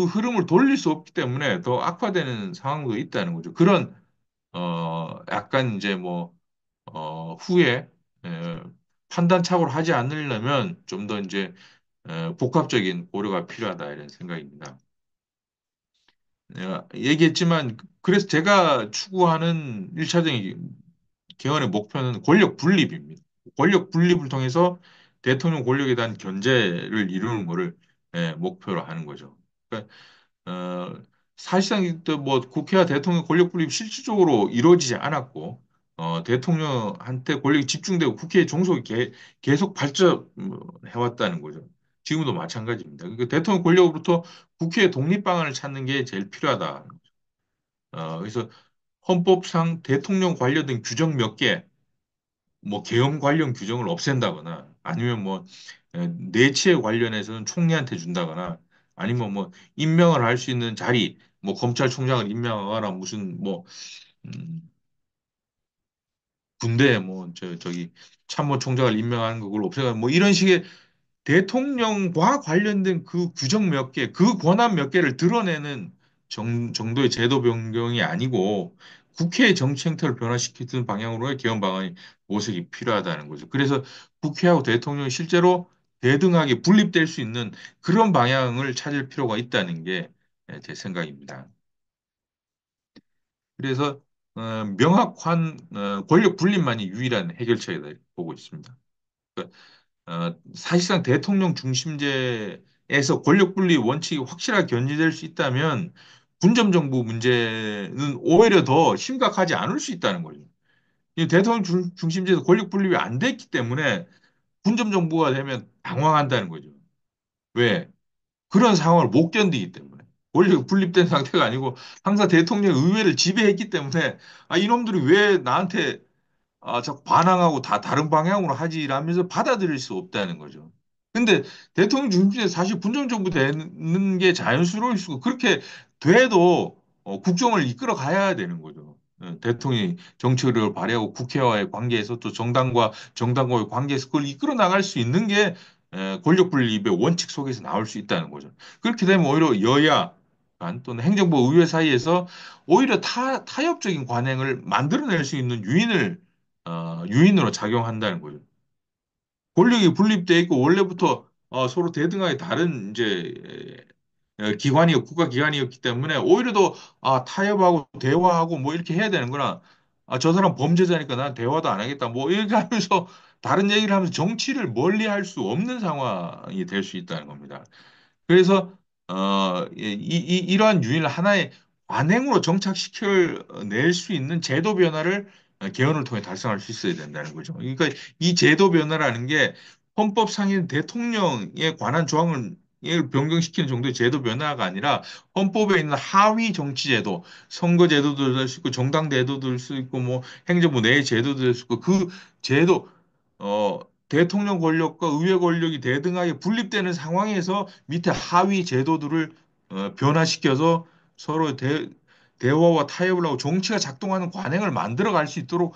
흐름을 돌릴 수 없기 때문에 더 악화되는 상황도 있다는 거죠. 그런 약간 이제 뭐 후에 에, 판단착오를 하지 않으려면 좀 더 이제 복합적인 고려가 필요하다 이런 생각입니다. 내가 얘기했지만 그래서 제가 추구하는 1차적인 개헌의 목표는 권력 분립입니다. 권력 분립을 통해서 대통령 권력에 대한 견제를 이루는 것을 목표로 하는 거죠. 그러니까 어, 사실상 또뭐 국회와 대통령 권력 분립이 실질적으로 이루어지지 않았고 대통령한테 권력이 집중되고 국회의 종속이 계속 발전해왔다는 거죠. 지금도 마찬가지입니다. 그러니까 대통령 권력으로부터 국회의 독립 방안을 찾는 게 제일 필요하다. 그래서 헌법상 대통령 관련된 규정 몇 개, 뭐 계엄 관련 규정을 없앤다거나 아니면 뭐 내치에 관련해서는 총리한테 준다거나 아니면 뭐 임명을 할 수 있는 자리 뭐 검찰총장을 임명하거나 무슨 뭐 음, 군대 뭐 저기 참모총장을 임명하는 그걸 없애가 뭐 이런 식의 대통령과 관련된 그 규정 몇 개, 그 권한 몇 개를 드러내는 정도의 제도 변경이 아니고 국회의 정치 행태를 변화시키는 방향으로의 개헌 방안이 모색이 필요하다는 거죠. 그래서 국회하고 대통령이 실제로 대등하게 분립될 수 있는 그런 방향을 찾을 필요가 있다는 게 제 생각입니다. 그래서 명확한 권력 분립만이 유일한 해결책이다 보고 있습니다. 그러니까 사실상 대통령 중심제에서 권력 분리 원칙이 확실하게 견지될 수 있다면 군점 정부 문제는 오히려 더 심각하지 않을 수 있다는 거죠. 이 대통령 중심제에서 권력 분립이 안 됐기 때문에 군점 정부가 되면 당황한다는 거죠. 왜? 그런 상황을 못 견디기 때문에. 권력이 분립된 상태가 아니고 항상 대통령 의회를 지배했기 때문에 이놈들이 왜 나한테 자꾸 반항하고 다 다른 방향으로 하지 이러면서 받아들일 수 없다는 거죠. 근데 대통령 중심제 사실 군정정부 되는 게 자연스러울 수고 그렇게 돼도 국정을 이끌어 가야 되는 거죠. 대통령이 정치력을 발휘하고 국회와의 관계에서 또 정당과의 관계에서 그걸 이끌어 나갈 수 있는 게 권력 분립의 원칙 속에서 나올 수 있다는 거죠. 그렇게 되면 오히려 여야 간 또는 행정부 의회 사이에서 오히려 타협적인 관행을 만들어낼 수 있는 유인으로 작용한다는 거죠. 권력이 분립돼 있고 원래부터 서로 대등하게 다른 이제 국가 기관이었기 때문에 오히려 더 타협하고 대화하고 뭐 이렇게 해야 되는구나. 저 사람 범죄자니까 난 대화도 안 하겠다. 뭐 이렇게 하면서 다른 얘기를 하면서 정치를 멀리 할 수 없는 상황이 될 수 있다는 겁니다. 그래서 이러한 유인을 하나의 관행으로 정착시켜 낼 수 있는 제도 변화를 개헌을 통해 달성할 수 있어야 된다는 거죠. 그러니까 이 제도 변화라는 게 헌법상인 대통령에 관한 조항을 변경시키는 정도의 제도 변화가 아니라 헌법에 있는 하위 정치 제도, 선거 제도도 될 수 있고 정당 제도도 될 수 있고 뭐 행정부 내 제도도 될 수 있고 그 제도 어, 대통령 권력과 의회 권력이 대등하게 분립되는 상황에서 밑에 하위 제도들을 변화시켜서 서로 대화와 타협을 하고 정치가 작동하는 관행을 만들어 갈 수 있도록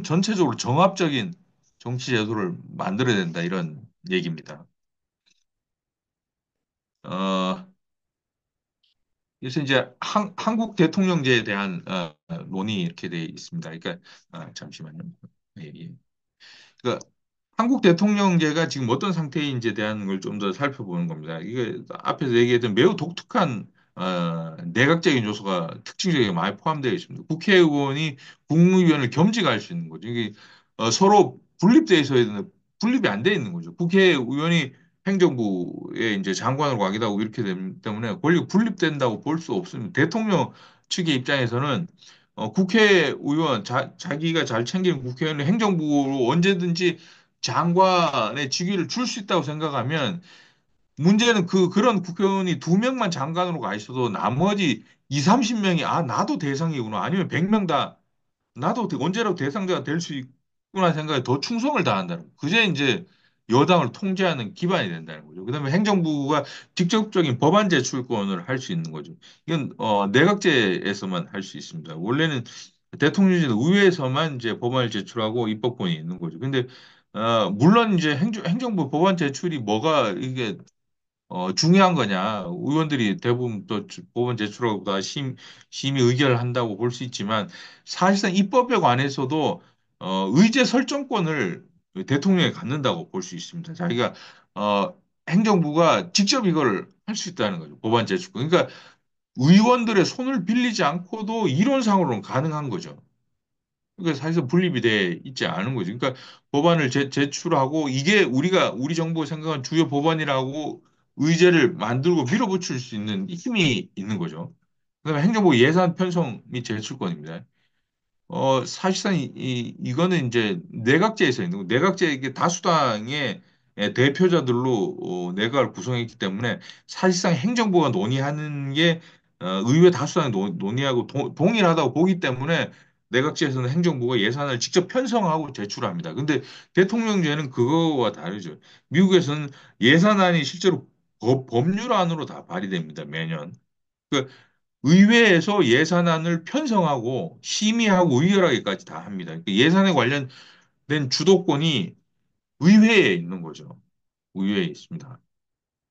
전체적으로 정합적인 정치 제도를 만들어야 된다 이런 얘기입니다. 어, 그래서 이제 한국 대통령제에 대한 논의 이렇게 돼 있습니다. 그러니까 잠시만요. 예, 예. 그러니까 한국 대통령제가 지금 어떤 상태인지에 대한 걸 좀 더 살펴보는 겁니다. 이게 앞에서 얘기했던 매우 독특한 내각적인 요소가 특징적이게 많이 포함되어 있습니다. 국회의원이 국무위원을 겸직할 수 있는 거죠. 이게 서로 분립되어 있어야 되는 분립이 안 돼 있는 거죠. 국회의원이 행정부의 이제 장관으로 가기도 하고 이렇게 되기 때문에 권力분립된다고 볼 수 없습니다. 대통령 측의 입장에서는 국회의원 자기가 잘 챙기는 국회의원을 행정부로 언제든지 장관의 직위를 줄 수 있다고 생각하면 문제는 그런 국회의원이 두 명만 장관으로 가 있어도 나머지 2, 30명이 나도 대상이구나. 아니면 100명 다 나도 언제라도 대상자가 될 수 있구나 생각에 더 충성을 다한다는 거. 그제 이제 여당을 통제하는 기반이 된다는 거죠. 그다음에 행정부가 직접적인 법안 제출권을 할 수 있는 거죠. 이건 내각제에서만 할 수 있습니다. 원래는 대통령제는 의회에서만 이제 법안을 제출하고 입법권이 있는 거죠. 근데 물론 이제 행정부 법안 제출이 뭐가 이게 중요한 거냐. 의원들이 대부분 또 법원 제출하고 다 심의 의결을 한다고 볼 수 있지만 사실상 입법에 관해서도 의제 설정권을 대통령이 갖는다고 볼 수 있습니다. 자기가 어, 행정부가 직접 이걸 할 수 있다는 거죠. 법안 제출권. 그러니까 의원들의 손을 빌리지 않고도 이론상으로는 가능한 거죠. 그러니까 사실상 분립이 돼 있지 않은 거죠. 그러니까 법안을 제출하고 이게 우리 정부가 생각한 주요 법안이라고 의제를 만들고 밀어붙일 수 있는 힘이 있는 거죠. 그다음에 행정부 예산 편성 및 제출권입니다. 사실상 이거는 이제 내각제에서 있는 거. 내각제 이게 다수당의 대표자들로 내각을 구성했기 때문에 사실상 행정부가 논의하는 게 의회 다수당이 논의하고 동일하다고 보기 때문에 내각제에서는 행정부가 예산을 직접 편성하고 제출합니다. 근데 대통령제는 그거와 다르죠. 미국에서는 예산안이 실제로 법률안으로 다 발의됩니다. 매년. 그 의회에서 예산안을 편성하고 심의하고 의결하기까지 다 합니다. 그러니까 예산에 관련된 주도권이 의회에 있는 거죠. 의회에 있습니다.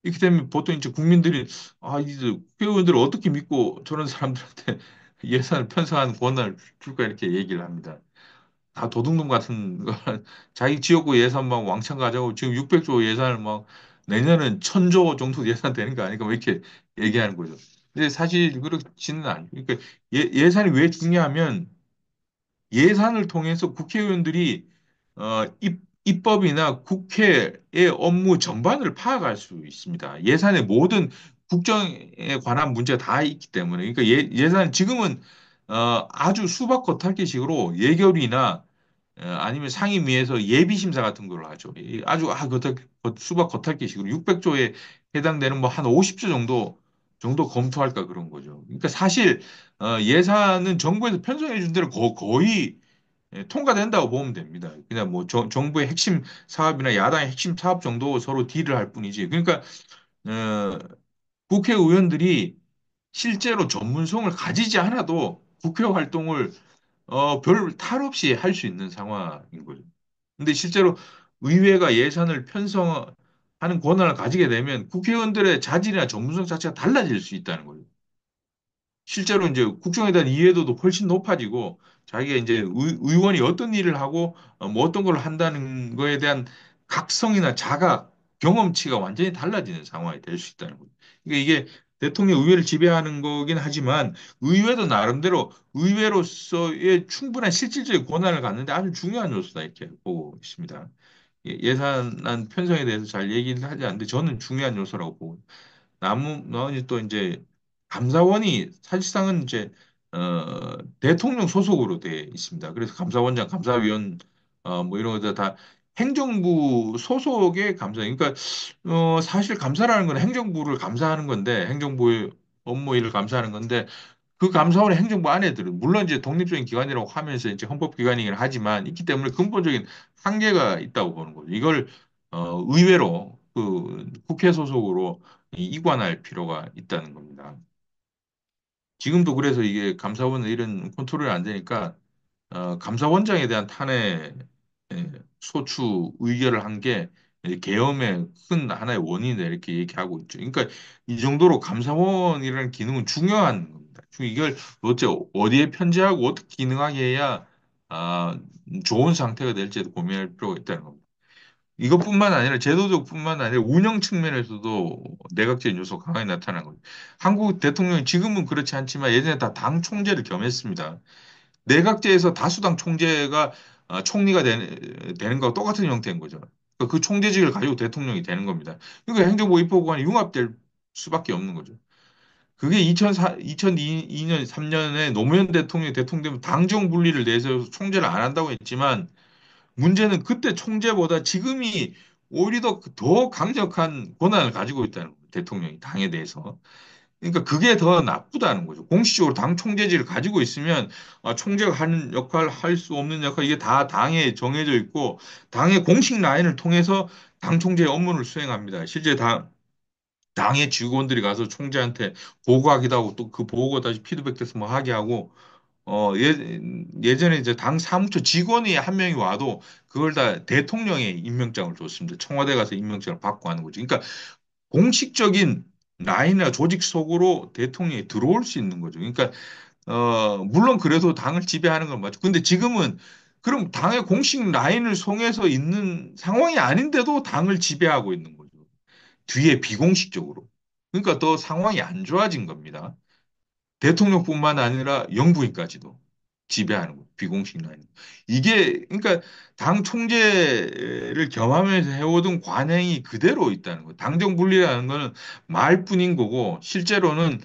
이렇게 되면 보통 이제 국민들이 이제 국회의원들을 어떻게 믿고 저런 사람들한테 예산을 편성하는 권한을 줄까 이렇게 얘기를 합니다. 다 도둑놈 같은 거 자기 지역구 예산 막 왕창 가져고 지금 600조 예산을 막 내년은 1000조 정도 예산 되는 거 아니까 왜 이렇게 얘기하는 거죠. 근데 사실 그렇지는 않아요. 그러니까 예산이 왜 중요하면 예산을 통해서 국회의원들이 입법이나 국회의 업무 전반을 파악할 수 있습니다. 예산의 모든 국정에 관한 문제가 다 있기 때문에 그러니까 예산 지금은 아주 수박 겉핥기식으로 예결위나 아니면 상임위에서 예비 심사 같은 걸 하죠. 아주 수박 겉핥기식으로 600조에 해당되는 뭐 한 50조 정도 검토할까 그런 거죠. 그러니까 사실 예산은 정부에서 편성해 준 대로 거의 통과된다고 보면 됩니다. 그냥 뭐 정부의 핵심 사업이나 야당의 핵심 사업 정도 서로 딜을 할 뿐이지. 그러니까 어, 국회의원들이 실제로 전문성을 가지지 않아도 국회 활동을 별 탈 없이 할 수 있는 상황인 거죠. 근데 실제로 의회가 예산을 편성하는 권한을 가지게 되면 국회의원들의 자질이나 전문성 자체가 달라질 수 있다는 거예요. 실제로 이제 국정에 대한 이해도도 훨씬 높아지고 자기가 이제 의원이 어떤 일을 하고 뭐 어떤 걸 한다는 거에 대한 각성이나 자각, 경험치가 완전히 달라지는 상황이 될 수 있다는 거죠. 그러니까 이게 대통령 의회를 지배하는 거긴 하지만 의회도 나름대로 의회로서의 충분한 실질적인 권한을 갖는데 아주 중요한 요소다 이렇게 보고 있습니다. 예산안 편성에 대해서 잘 얘기는 하지 않는데 저는 중요한 요소라고 보고 나머지 또 이제 감사원이 사실상은 이제 대통령 소속으로 돼 있습니다. 그래서 감사원장, 감사위원 뭐 이런 것들 다 행정부 소속의 감사. 그러니까 사실 감사라는 건 행정부를 감사하는 건데 행정부의 업무 일을 감사하는 건데 그 감사원의 행정부 안에 들은 물론 이제 독립적인 기관이라고 하면서 이제 헌법기관이긴 하지만 있기 때문에 근본적인 한계가 있다고 보는 거죠. 이걸 의외로 그 국회 소속으로 이관할 필요가 있다는 겁니다. 지금도 그래서 이게 감사원은 이런 컨트롤이 안 되니까 감사원장에 대한 탄핵 소추 의결을 한 게 계엄의 큰 하나의 원인이다 이렇게 얘기하고 있죠. 그러니까 이 정도로 감사원이라는 기능은 중요한 겁니다. 이걸 도대체 어디에 편제하고 어떻게 기능하게 해야 아, 좋은 상태가 될지도 고민할 필요가 있다는 겁니다. 이것뿐만 아니라 제도적뿐만 아니라 운영 측면에서도 내각제 요소가 강하게 나타난 거죠. 한국 대통령이 지금은 그렇지 않지만 예전에 다 당 총재를 겸했습니다. 내각제에서 다수당 총재가 총리가 되는 거와 똑같은 형태인 거죠. 그 총재직을 가지고 대통령이 되는 겁니다. 그러니까 행정부 입법권이 융합될 수밖에 없는 거죠. 그게 2002년, 3년에 노무현 대통령이 대통령 되면 당정 분리를 내세워서 총재를 안 한다고 했지만 문제는 그때 총재보다 지금이 오히려 더 강력한 권한을 가지고 있다는 거예요. 대통령이 당에 대해서. 그러니까 그게 더 나쁘다는 거죠. 공식적으로 당 총재직을 가지고 있으면 총재가 하는 역할, 할 수 없는 역할 이게 다 당에 정해져 있고 당의 공식 라인을 통해서 당 총재의 업무를 수행합니다. 실제 당의 직원들이 가서 총재한테 보고하기도 하고 또 그 보고 다시 피드백돼서 뭐 하게 하고 예전에 이제 당 사무처 직원이 한 명이 와도 그걸 다 대통령의 임명장을 줬습니다. 청와대 가서 임명장을 받고 하는 거죠. 그러니까 공식적인 라인이나 조직 속으로 대통령이 들어올 수 있는 거죠. 그러니까 물론 그래도 당을 지배하는 건 맞죠. 근데 지금은 그럼 당의 공식 라인을 통해서 있는 상황이 아닌데도 당을 지배하고 있는 거죠. 뒤에 비공식적으로. 그러니까 더 상황이 안 좋아진 겁니다. 대통령뿐만 아니라 영부인까지도 지배하는 거예요. 비공식 라인. 이게 그러니까 당 총재를 겸하면서 해오던 관행이 그대로 있다는 거예요. 당정 분리라는 거는 말뿐인 거고 실제로는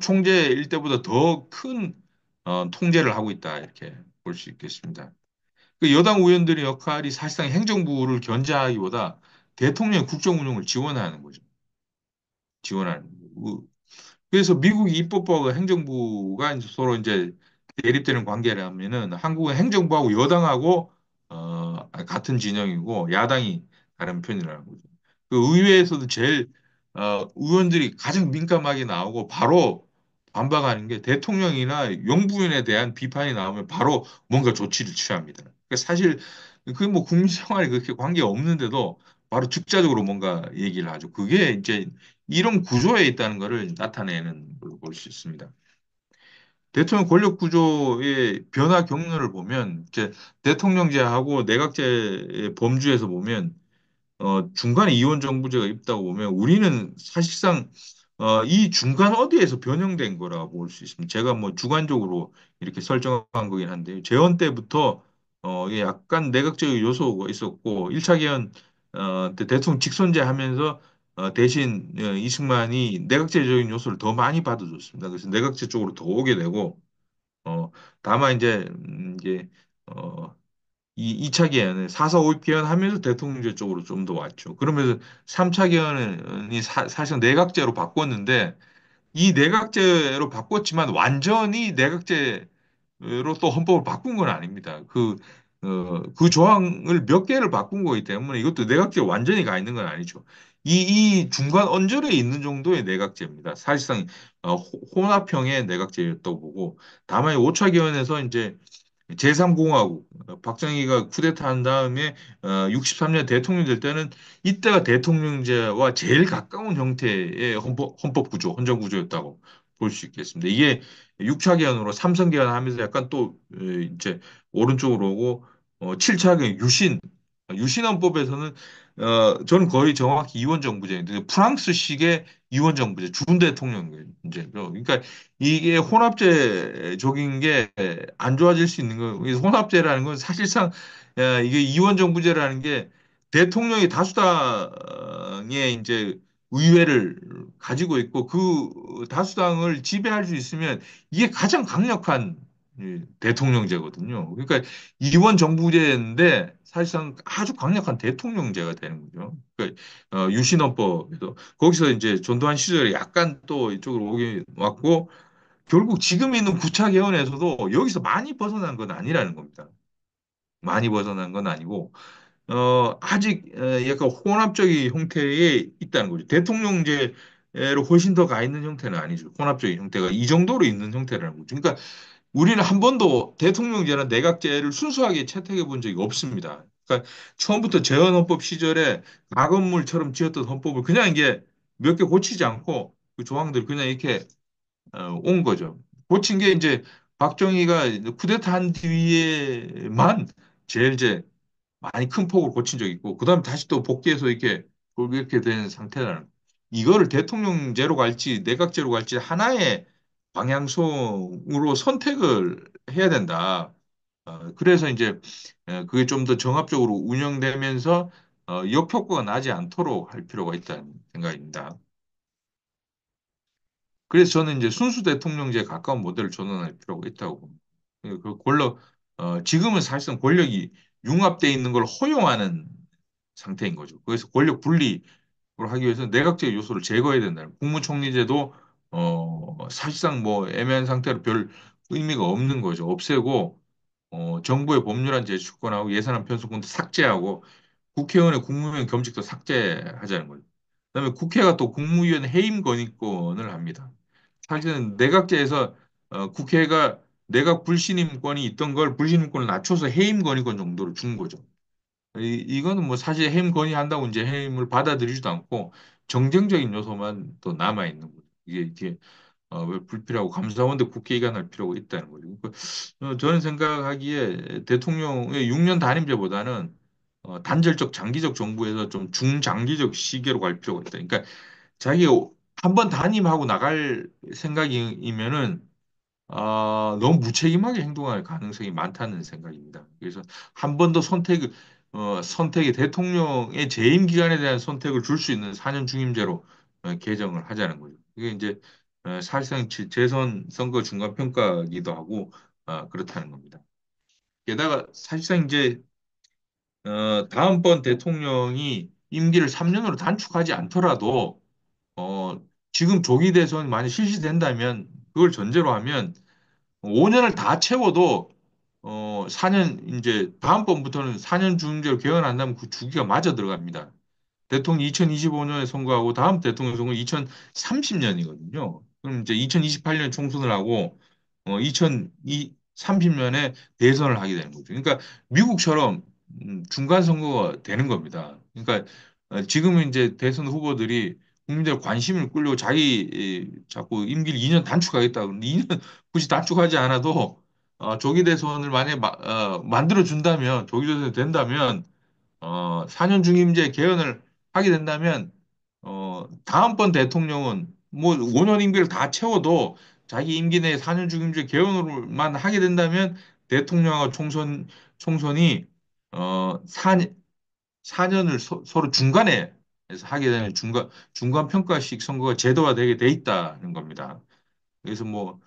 총재일 때보다 더 큰 통제를 하고 있다 이렇게 볼 수 있겠습니다. 그 여당 의원들의 역할이 사실상 행정부를 견제하기보다 대통령의 국정 운영을 지원하는 거죠. 지원하는. 그래서 미국이 입법부하고 행정부가 이제 서로 이제 대립되는 관계라면은 한국은 행정부하고 여당하고 같은 진영이고 야당이 다른 편이라는 거죠. 그 의회에서도 제일 의원들이 가장 민감하게 나오고 바로 반박하는 게 대통령이나 영부인에 대한 비판이 나오면 바로 뭔가 조치를 취합니다. 그러니까 사실 그게 뭐 국민 생활에 그렇게 관계 없는데도 바로 즉자적으로 뭔가 얘기를 하죠. 그게 이제 이런 구조에 있다는 것을 나타내는 걸로 볼 수 있습니다. 대통령 권력 구조의 변화 경로를 보면 이제 대통령제하고 내각제의 범주에서 보면 중간에 이원 정부제가 있다고 보면 우리는 사실상 이 중간 어디에서 변형된 거라고 볼 수 있습니다. 제가 뭐 주관적으로 이렇게 설정한 거긴 한데 재헌 때부터 이게 약간 내각제의 요소가 있었고 1차 개헌 때 대통령 직선제 하면서 대신 이승만이 내각제적인 요소를 더 많이 받아줬습니다. 그래서 내각제 쪽으로 더 오게 되고 다만 이제 어, 이 2차 개헌을 4사 5입 개헌하면서 대통령제 쪽으로 좀 더 왔죠. 그러면서 3차 개헌이 사실 내각제로 바꿨는데 이 내각제로 바꿨지만 완전히 내각제로 또 헌법을 바꾼 건 아닙니다. 그 조항을 몇 개를 바꾼 거기 때문에 이것도 내각제 완전히 가 있는 건 아니죠. 이 중간 언저리에 있는 정도의 내각제입니다. 사실상 혼합형의 내각제였다고 보고 다만 5차 개헌에서 이제 제3공화국 박정희가 쿠데타 한 다음에 63년 대통령 될 때는 이때가 대통령제와 제일 가까운 형태의 헌법 구조, 헌정 구조였다고 볼 수 있겠습니다. 이게 6차 개헌으로 삼선 개헌하면서 약간 또 이제 오른쪽으로 오고 7차 개헌 유신헌법에서는 저는 거의 정확히 이원정부제인데 프랑스식의 이원정부제 주문 대통령제죠. 그러니까 이게 혼합제적인 게 안 좋아질 수 있는 거. 그래서 혼합제라는 건 사실상 이게 이원정부제라는 게 대통령이 다수당의 이제 의회를 가지고 있고 그 다수당을 지배할 수 있으면 이게 가장 강력한 대통령제거든요. 그러니까 이원 정부제인데 사실상 아주 강력한 대통령제가 되는 거죠. 그러니까 유신헌법에서 거기서 이제 전두환 시절에 약간 또 이쪽으로 오게 왔고 결국 지금 있는 9차 개헌에서도 여기서 많이 벗어난 건 아니라는 겁니다. 많이 벗어난 건 아니고 아직 약간 혼합적인 형태에 있다는 거죠. 대통령제로 훨씬 더 가 있는 형태는 아니죠. 혼합적인 형태가 이 정도로 있는 형태라는 거죠. 그러니까 우리는 한 번도 대통령제나 내각제를 순수하게 채택해 본 적이 없습니다. 그러니까 처음부터 재헌헌법 시절에 가건물처럼 지었던 헌법을 그냥 이게 몇 개 고치지 않고 그 조항들 그냥 이렇게 온 거죠. 고친 게 이제 박정희가 쿠데타 한 뒤에만 제일 이제 많이 큰 폭으로 고친 적이 있고, 그다음에 다시 또 복귀해서 이렇게 된 상태라는. 이거를 대통령제로 갈지 내각제로 갈지 하나의 방향성으로 선택을 해야 된다. 그래서 이제 그게 좀 더 정합적으로 운영되면서 역효과가 나지 않도록 할 필요가 있다는 생각입니다. 그래서 저는 이제 순수 대통령제에 가까운 모델을 전환할 필요가 있다고 봅니다. 지금은 사실상 권력이 융합되어 있는 걸 허용하는 상태인 거죠. 그래서 권력 분리를 하기 위해서 내각제 요소를 제거해야 된다. 국무총리제도 사실상 뭐 애매한 상태로 별 의미가 없는 거죠. 없애고 정부의 법률안 제출권하고 예산안 편성권도 삭제하고 국회의원의 국무위원 겸직도 삭제하자는 거죠. 그다음에 국회가 또 국무위원 해임 건의권을 합니다. 사실은 내각제에서 국회가 내각 불신임권이 있던 걸 불신임권을 낮춰서 해임 건의권 정도로 준 거죠. 이거는 뭐 사실 해임 건의한다고 이제 해임을 받아들이지도 않고 정쟁적인 요소만 또 남아 있는 거죠. 이게 왜 불필요하고 감사원도 국회 이관할 필요가 있다는 거죠. 그러니까 저는 생각하기에 대통령의 6년 단임제보다는 단절적 장기적 정부에서 좀 중장기적 시계로 갈 필요가 있다. 그러니까 자기가 한 번 단임하고 나갈 생각이면은 너무 무책임하게 행동할 가능성이 많다는 생각입니다. 그래서 한 번 더 선택이 대통령의 재임 기간에 대한 선택을 줄 수 있는 4년 중임제로 개정을 하자는 거죠. 이게 이제 사실상 재선 선거 중간 평가기도 하고 그렇다는 겁니다. 게다가 사실상 이제 다음번 대통령이 임기를 3년으로 단축하지 않더라도 어, 지금 조기 대선이 만약 실시된다면 그걸 전제로 하면 5년을 다 채워도 4년 이제 다음번부터는 4년 중임제로 개헌한다면 그 주기가 맞아 들어갑니다. 대통령 2025년에 선거하고 다음 대통령 선거 2030년이거든요. 그럼 이제 2028년 총선을 하고 2030년에 대선을 하게 되는 거죠. 그러니까 미국처럼 중간 선거가 되는 겁니다. 그러니까 지금은 이제 대선 후보들이 국민들 관심을 끌려고 자꾸 임기를 2년 단축하겠다. 그런데 2년 굳이 단축하지 않아도 조기 대선을 만약에 만들어 준다면 조기 대선이 된다면 4년 중임제 개헌을 하게 된다면, 다음번 대통령은 뭐 5년 임기를 다 채워도 자기 임기 내에 4년 중임제 개헌으로만 하게 된다면 대통령과 총선이, 4년을 서로 중간에 해서 하게 되는 중간 평가식 선거가 제도화되게 돼 있다는 겁니다. 그래서 뭐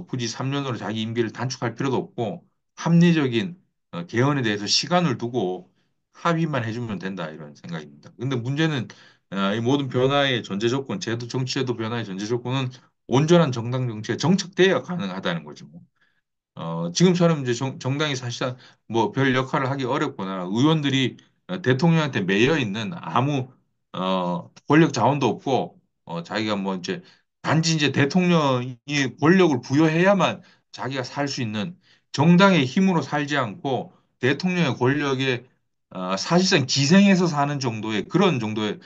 굳이 3년으로 자기 임기를 단축할 필요도 없고 합리적인 개헌에 대해서 시간을 두고 합의만 해주면 된다 이런 생각입니다. 근데 문제는 이 모든 변화의 전제 조건, 정치제도 변화의 전제 조건은 온전한 정당 정치가 정착돼야 가능하다는 거죠. 지금처럼 이제 정당이 사실상 뭐 별 역할을 하기 어렵거나 의원들이 대통령한테 매여 있는 아무 권력 자원도 없고 자기가 뭐 이제 단지 이제 대통령이 권력을 부여해야만 자기가 살 수 있는 정당의 힘으로 살지 않고 대통령의 권력에 사실상 기생해서 사는 정도의 그런 정도의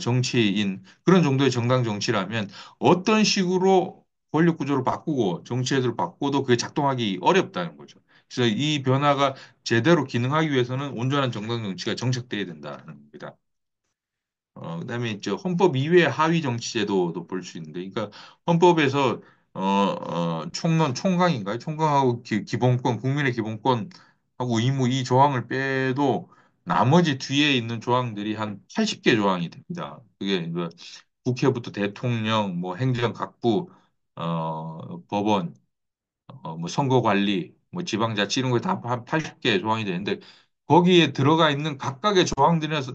정치인 그런 정도의 정당 정치라면 어떤 식으로 권력 구조를 바꾸고 정치제도를 바꿔도 그게 작동하기 어렵다는 거죠. 그래서 이 변화가 제대로 기능하기 위해서는 온전한 정당 정치가 정착돼야 된다는 겁니다. 그다음에 이제 헌법 이외의 하위 정치 제도도 볼 수 있는데, 그러니까 헌법에서 총강인가요? 총강하고 기본권, 국민의 기본권하고 의무 이 조항을 빼도 나머지 뒤에 있는 조항들이 한 80개 조항이 됩니다. 그게 그 국회부터 대통령, 뭐 행정각부, 법원, 뭐 선거관리, 뭐 지방자치 이런 거 다 한 80개 조항이 되는데 거기에 들어가 있는 각각의 조항들에서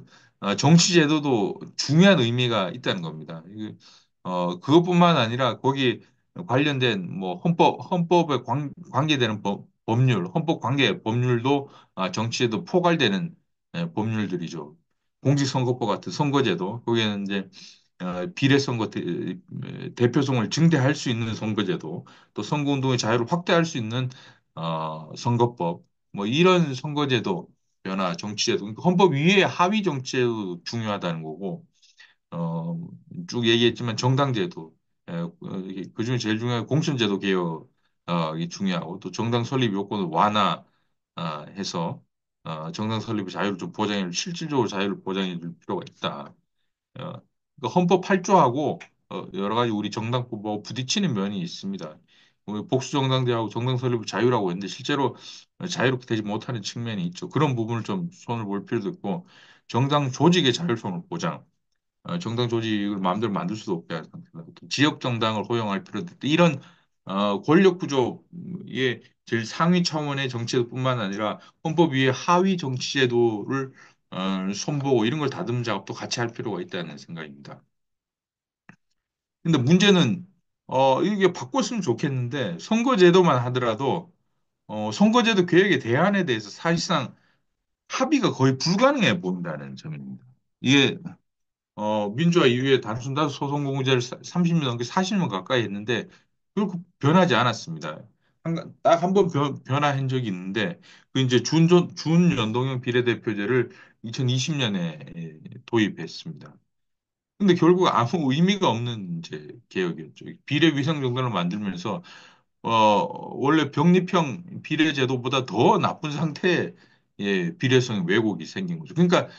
정치제도도 중요한 의미가 있다는 겁니다. 그것뿐만 아니라 거기 관련된 뭐 헌법에 관계되는 법률, 헌법 관계 법률도 정치제도 포괄되는 법률들이죠. 공직선거법 같은 선거제도, 거기에는 이제 비례선거 대표성을 증대할 수 있는 선거제도, 또 선거운동의 자유를 확대할 수 있는 선거법, 뭐 이런 선거제도 변화, 정치제도, 그러니까 헌법 위에 하위 정치제도 중요하다는 거고, 어, 쭉 얘기했지만 정당제도, 그중에 제일 중요한 공천제도 개혁이 중요하고, 또 정당 설립 요건을 완화해서 정당 설립의 자유를 좀 실질적으로 자유를 보장해 줄 필요가 있다. 그러니까 헌법 8조하고 여러 가지 우리 정당법하고 부딪히는 면이 있습니다. 복수정당제하고 정당 설립을 자유라고 했는데 실제로 자유롭게 되지 못하는 측면이 있죠. 그런 부분을 좀 손을 볼 필요도 있고 정당 조직의 자율성을 보장. 정당 조직을 마음대로 만들 수도 없게 하는 상태다. 또 지역 정당을 호용할 필요도 있다. 이런 권력 구조의 제일 상위 차원의 정치제도뿐만 아니라 헌법 위의 하위 정치제도를 손보고 이런 걸 다듬는 작업도 같이 할 필요가 있다는 생각입니다. 근데 문제는 이게 바꿨으면 좋겠는데 선거제도만 하더라도 선거제도 개혁의 대안에 대해서 사실상 합의가 거의 불가능해 보인다는 점입니다. 이게 민주화 이후에 단순 다수 소송 공무제를 30년 넘게 40년 가까이 했는데 결국 변하지 않았습니다. 딱 한 번 변화한 적이 있는데 그 이제 준연동형 비례대표제를 2020년에 도입했습니다. 근데 결국 아무 의미가 없는 이제 개혁이었죠. 비례위성 정당을 만들면서 원래 병립형 비례제도보다 더 나쁜 상태의 비례성 왜곡이 생긴 거죠. 그러니까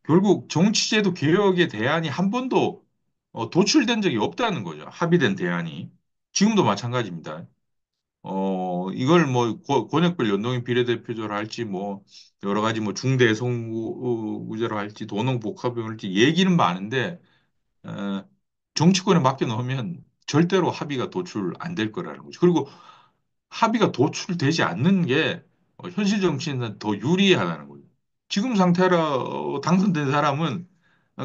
결국 정치제도 개혁의 대안이 한 번도 도출된 적이 없다는 거죠. 합의된 대안이. 지금도 마찬가지입니다. 이걸 뭐 권역별 연동형 비례대표제로 할지 뭐 여러 가지 뭐 중대 선거구제로 할지 도농복합형을 할지 얘기는 많은데 어, 정치권에 맡겨 놓으면 절대로 합의가 도출 안 될 거라는 거죠. 그리고 합의가 도출되지 않는 게 현실 정치에는 더 유리하다는 거죠. 지금 상태로 당선된 사람은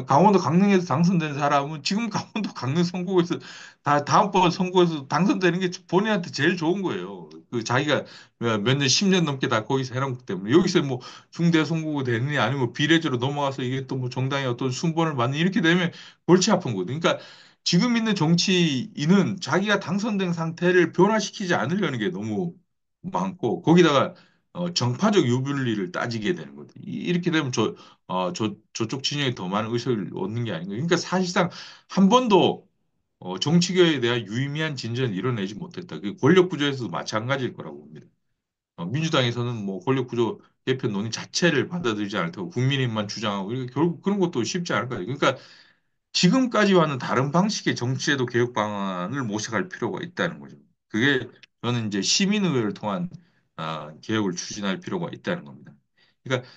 강원도 강릉에서 당선된 사람은 지금 강원도 강릉 선거구에서 다음번 선거에서 당선되는 게 본인한테 제일 좋은 거예요. 그 자기가 몇 년, 10년 넘게 다 거기서 해놓은 것 때문에 여기서 뭐 중대 선거구 되느냐 아니면 뭐 비례제로 넘어가서 이게 또 뭐 정당의 어떤 순번을 받는 이렇게 되면 골치 아픈 거거든요. 그러니까 지금 있는 정치인은 자기가 당선된 상태를 변화시키지 않으려는 게 너무 많고 거기다가 정파적 유불리를 따지게 되는 거죠. 이렇게 되면 저쪽 진영이 더 많은 의석을 얻는 게 아닌가. 그러니까 사실상 한 번도 정치계에 대한 유의미한 진전을 이뤄내지 못했다. 그 권력 구조에서도 마찬가지일 거라고 봅니다. 민주당에서는 뭐 권력 구조 개편 논의 자체를 받아들이지 않을 테고 국민의힘만 주장하고 이렇게 결국 그런 것도 쉽지 않을 거예요. 그러니까 지금까지와는 다른 방식의 정치제도 개혁 방안을 모색할 필요가 있다는 거죠. 그게 저는 이제 시민의회를 통한 개혁을 추진할 필요가 있다는 겁니다. 그러니까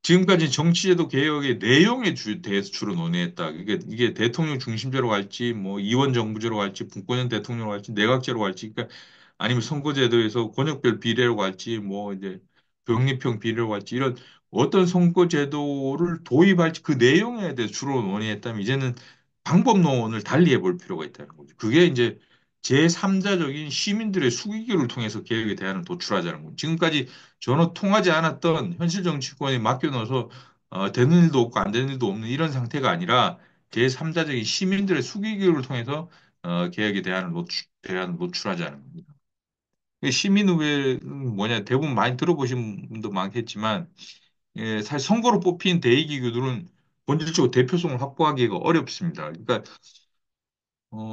지금까지 정치제도 개혁의 내용에 대해서 주로 논의했다. 이게 대통령 중심제로 갈지, 뭐 이원 정부제로 갈지, 분권형 대통령으로 갈지, 내각제로 갈지, 그러니까 아니면 선거제도에서 권역별 비례로 갈지, 뭐 이제 병립형 비례로 갈지 이런 어떤 선거제도를 도입할지 그 내용에 대해서 주로 논의했다면 이제는 방법론을 달리 해볼 필요가 있다는 거죠. 그게 이제 제3자적인 시민들의 수기기를 통해서 개혁의 대안을 도출하자는 거죠. 지금까지 전혀 통하지 않았던 현실 정치권에 맡겨놓아서 되는 일도 없고 안 되는 일도 없는 이런 상태가 아니라 제3자적인 시민들의 수기기를 통해서 개혁의 대안을 노출하자는 겁니다. 시민의회는 뭐냐 대부분 많이 들어보신 분도 많겠지만 사실 선거로 뽑힌 대의기구들은 본질적으로 대표성을 확보하기가 어렵습니다. 그러니까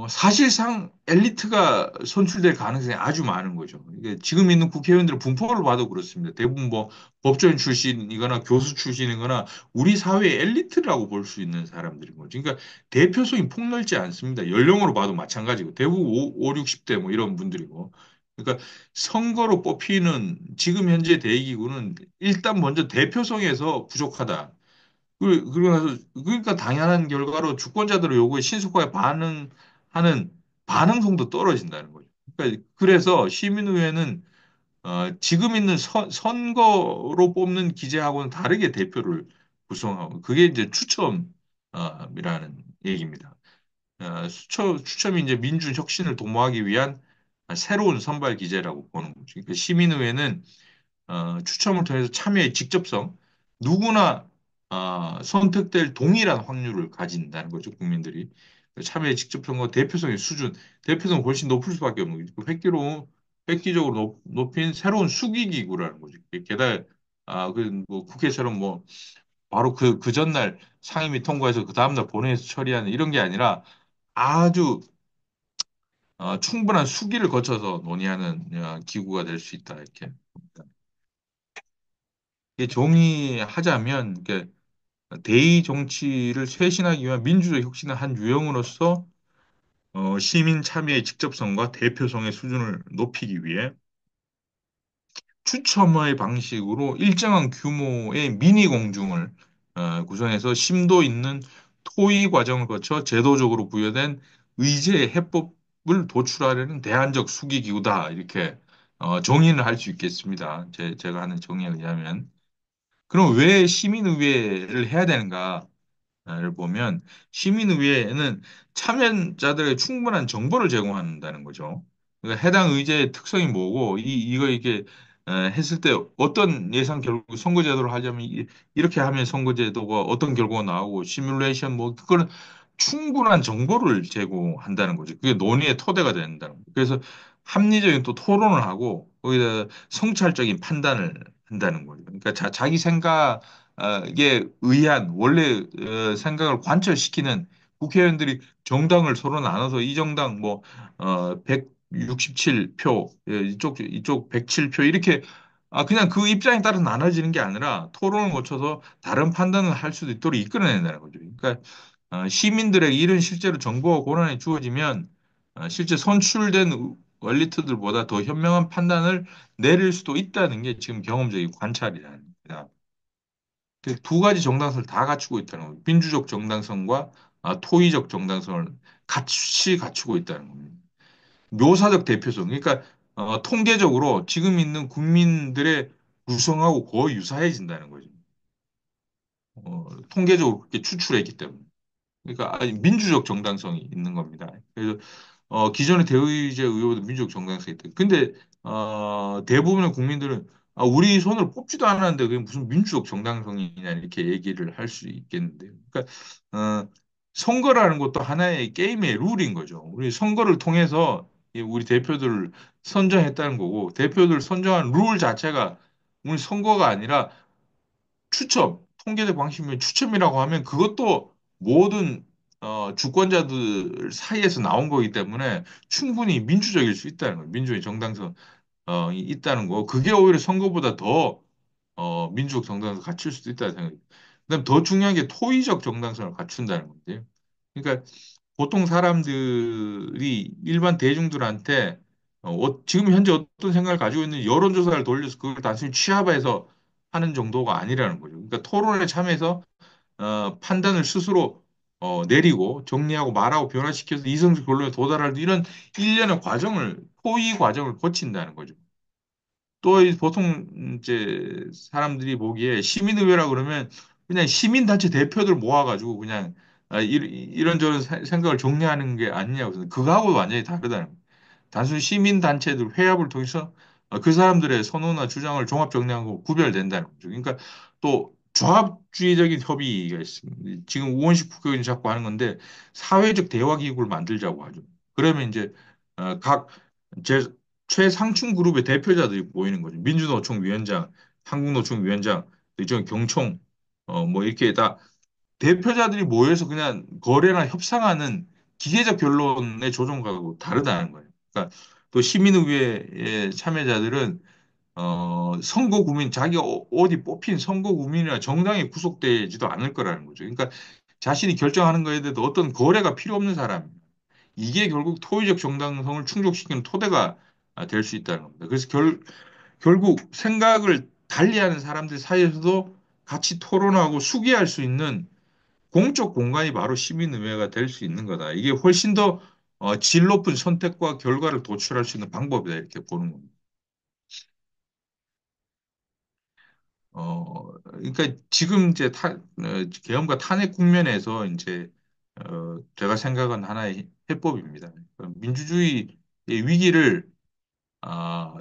사실상 엘리트가 선출될 가능성이 아주 많은 거죠. 이게 지금 있는 국회의원들의 분포를 봐도 그렇습니다. 대부분 뭐 법조인 출신이거나 교수 출신이거나 우리 사회의 엘리트라고 볼 수 있는 사람들인 거죠. 그러니까 대표성이 폭넓지 않습니다. 연령으로 봐도 마찬가지고 대부분 5, 60대 뭐 이런 분들이고. 그러니까 선거로 뽑히는 지금 현재 대의기구는 일단 먼저 대표성에서 부족하다. 그리고 나서 그러니까 당연한 결과로 주권자들의 요구에 신속하게 반응하는 반응성도 떨어진다는 거죠. 그러니까 그래서 시민의회는 지금 있는 선거로 뽑는 기재하고는 다르게 대표를 구성하고 그게 이제 추첨이라는 얘기입니다. 추첨이 이제 민주 혁신을 도모하기 위한 새로운 선발 기제라고 보는 거죠. 그러니까 시민의회는 추첨을 통해서 참여의 직접성, 누구나 선택될 동일한 확률을 가진다는 거죠, 국민들이. 참여의 직접성과 대표성의 수준, 대표성은 훨씬 높을 수밖에 없는 거죠. 획기적으로 높인 새로운 수기기구라는 거죠. 게다가, 뭐 국회처럼 뭐, 바로 그 전날 상임위 통과해서 그 다음날 본회의에서 처리하는 이런 게 아니라 아주 충분한 수기를 거쳐서 논의하는 기구가 될 수 있다, 이렇게. 이게 정의하자면 이게 대의 정치를 쇄신하기 위한 민주적 혁신의 한 유형으로서 시민 참여의 직접성과 대표성의 수준을 높이기 위해 추첨의 방식으로 일정한 규모의 미니 공중을 구성해서 심도 있는 토의 과정을 거쳐 제도적으로 부여된 의제 해법을 도출하려는 대안적 수기 기구다. 이렇게 정의를 할 수 있겠습니다. 제가 하는 정의에 의하면. 그럼 왜 시민의회를 해야 되는가? 를 보면 시민의회에는 참여자들의 충분한 정보를 제공한다는 거죠. 그러니까 해당 의제의 특성이 뭐고 이게 했을 때 어떤 예상 결과 선거제도를 하려면 이렇게 하면 선거제도가 어떤 결과가 나오고 시뮬레이션 뭐 그거는 충분한 정보를 제공한다는 거죠. 그게 논의의 토대가 된다는 거죠. 그래서 합리적인 또 토론을 하고 거기다 성찰적인 판단을 한다는 거죠. 그러니까 자기 생각 에 의한 원래 생각을 관철시키는 국회의원들이 정당을 서로 나눠서 이 정당 뭐 167표 이쪽 107표 이렇게 그냥 그 입장에 따라 나눠지는 게 아니라 토론을 거쳐서 다른 판단을 할 수도 있도록 이끌어낸다는 거죠. 그러니까 시민들에게 이런 실제로 정보가 고란에 주어지면 실제 선출된 엘리트들보다 더 현명한 판단을 내릴 수도 있다는 게 지금 경험적인 관찰이라는 겁니다. 그두 가지 정당성을 다 갖추고 있다는 거예요. 민주적 정당성과 토의적 정당성을 같이 갖추고 있다는 겁니다. 묘사적 대표성. 그러니까 통계적으로 지금 있는 국민들의 구성하고 거의 유사해진다는 거죠. 통계적으로 그렇게 추출했기 때문에. 그러니까 민주적 정당성이 있는 겁니다. 그래서 기존의 대의제 의원도 민주적 정당성이 있다. 근데 대부분의 국민들은 우리 손으로 뽑지도 않았는데 그게 무슨 민주적 정당성이냐 이렇게 얘기를 할 수 있겠는데요. 그러니까 선거라는 것도 하나의 게임의 룰인 거죠. 우리 선거를 통해서 우리 대표들을 선정했다는 거고 대표들 선정한 룰 자체가 우리 선거가 아니라 추첨, 통계적 방식이면 추첨이라고 하면 그것도 모든 주권자들 사이에서 나온 거기 때문에 충분히 민주적일 수 있다는 거예요. 민주의 정당성 이 있다는 거. 그게 오히려 선거보다 더 민주적 정당성을 갖출 수도 있다는 생각이. 그다음 더 중요한 게 토의적 정당성을 갖춘다는 건데요. 그러니까 보통 사람들이 일반 대중들한테 지금 현재 어떤 생각을 가지고 있는 여론조사를 돌려서 그걸 단순히 취합해서 하는 정도가 아니라는 거죠. 그러니까 토론에 참여해서 판단을 스스로 내리고 정리하고 말하고 변화시켜서 이성적 결론에 도달할 이런 일련의 과정을 토의 과정을 거친다는 거죠. 보통 이제 사람들이 보기에 시민의회라 그러면 그냥 시민단체 대표들 모아가지고 그냥 이런저런 생각을 정리하는 게 아니냐고. 그거하고 완전히 다르다는 거예요. 단순히 시민단체들 회합을 통해서 그 사람들의 선호나 주장을 종합 정리하고 구별된다는 거죠. 그러니까 또 조합주의적인 협의가 있습니다. 지금 우원식 국회의원이 자꾸 하는 건데 사회적 대화 기구를 만들자고 하죠. 그러면 이제 각 제 최상층 그룹의 대표자들이 모이는 거죠. 민주노총 위원장, 한국노총 위원장, 이쪽 경총 뭐 이렇게 다 대표자들이 모여서 그냥 거래나 협상하는 기계적 결론의 조정하고 다르다는 거예요. 그러니까 또 시민의회의 참여자들은 선거 구민 자기가 어디 뽑힌 선거 구민이나 정당에 구속되지도 않을 거라는 거죠. 그러니까 자신이 결정하는 거에 대해서 어떤 거래가 필요 없는 사람. 이게 결국 토의적 정당성을 충족시키는 토대가 될 수 있다는 겁니다. 그래서 결국 생각을 달리하는 사람들 사이에서도 같이 토론하고 수기할 수 있는 공적 공간이 바로 시민의회가 될 수 있는 거다. 이게 훨씬 더 질 높은 선택과 결과를 도출할 수 있는 방법이다. 이렇게 보는 겁니다. 그러니까 지금 이제 계엄과 탄핵 국면에서 이제 제가 생각한 하나의 해법입니다. 민주주의의 위기를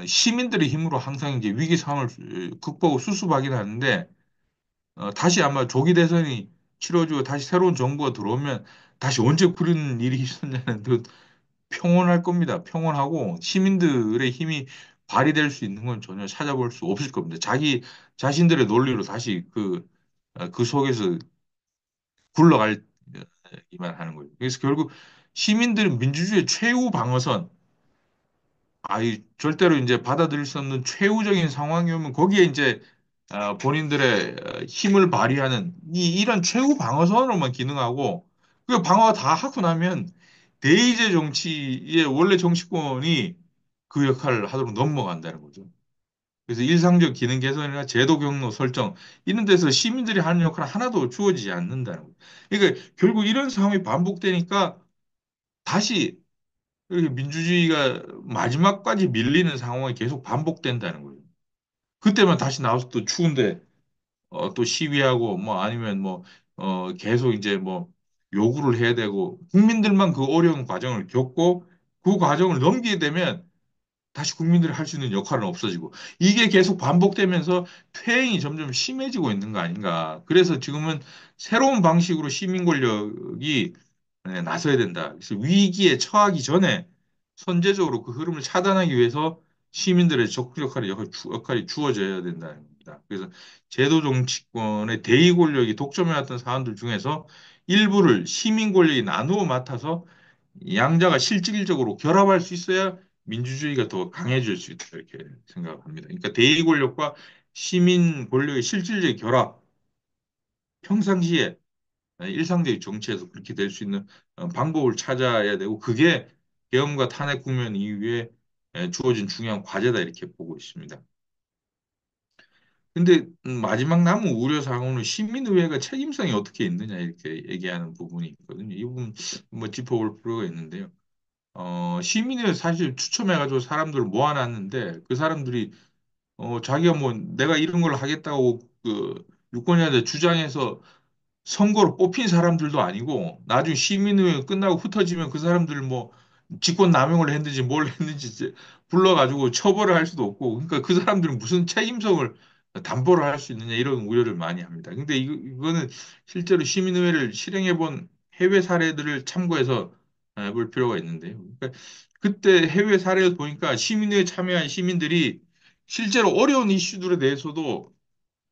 시민들의 힘으로 항상 이제 위기 상황을 극복하고 수습하긴 하는데 다시 아마 조기 대선이 치러지고 다시 새로운 정부가 들어오면 다시 언제 그런 일이 있었냐는 듯 평온할 겁니다. 평온하고 시민들의 힘이 발휘될 수 있는 건 전혀 찾아볼 수 없을 겁니다. 자신들의 논리로 다시 그 속에서 굴러가기만 하는 거예요. 그래서 결국 시민들은 민주주의의 최후 방어선, 절대로 이제 받아들일 수 없는 최후적인 상황이 오면 거기에 이제 본인들의 힘을 발휘하는 이런 최후 방어선으로만 기능하고 그 방어 다 하고 나면 대의제 정치의 원래 정치권이 그 역할을 하도록 넘어간다는 거죠. 그래서 일상적 기능 개선이나 제도 경로 설정 이런 데서 시민들이 하는 역할 하나도 주어지지 않는다는 거예요. 그러니까 결국 이런 상황이 반복되니까 다시 이렇게 민주주의가 마지막까지 밀리는 상황이 계속 반복된다는 거예요. 그때만 다시 나와서 또 추운데 또 시위하고 뭐 아니면 뭐 계속 이제 뭐 요구를 해야 되고 국민들만 그 어려운 과정을 겪고 그 과정을 넘기게 되면 다시 국민들이 할 수 있는 역할은 없어지고 이게 계속 반복되면서 퇴행이 점점 심해지고 있는 거 아닌가. 그래서 지금은 새로운 방식으로 시민 권력이 나서야 된다. 그래서 위기에 처하기 전에 선제적으로 그 흐름을 차단하기 위해서 시민들의 적극 역할이 주어져야 된다는 겁니다. 그래서 제도 정치권의 대의 권력이 독점해왔던 사안들 중에서 일부를 시민 권력이 나누어 맡아서 양자가 실질적으로 결합할 수 있어야 민주주의가 더 강해질 수 있다 이렇게 생각합니다. 그러니까 대의 권력과 시민 권력의 실질적인 결합, 평상시에 일상적인 정치에서 그렇게 될 수 있는 방법을 찾아야 되고 그게 계엄과 탄핵 국면 이후에 주어진 중요한 과제다 이렇게 보고 있습니다. 근데 마지막 남은 우려 사항은 시민의회가 책임성이 어떻게 있느냐 이렇게 얘기하는 부분이 있거든요. 이 부분 뭐 짚어볼 필요가 있는데요. 시민의회 사실 추첨해가지고 사람들을 모아놨는데 그 사람들이 자기가 뭐 내가 이런 걸 하겠다고 그 유권자한테 주장해서 선거로 뽑힌 사람들도 아니고 나중에 시민의회 끝나고 흩어지면 그 사람들 뭐 직권 남용을 했는지 뭘 했는지 이제 불러가지고 처벌을 할 수도 없고 그러니까 그 사람들은 무슨 책임성을 담보를 할 수 있느냐 이런 우려를 많이 합니다. 근데 이거는 실제로 시민의회를 실행해 본 해외 사례들을 참고해서 볼 필요가 있는데요. 그러니까 그때 해외 사례를 보니까 시민회에 참여한 시민들이 실제로 어려운 이슈들에 대해서도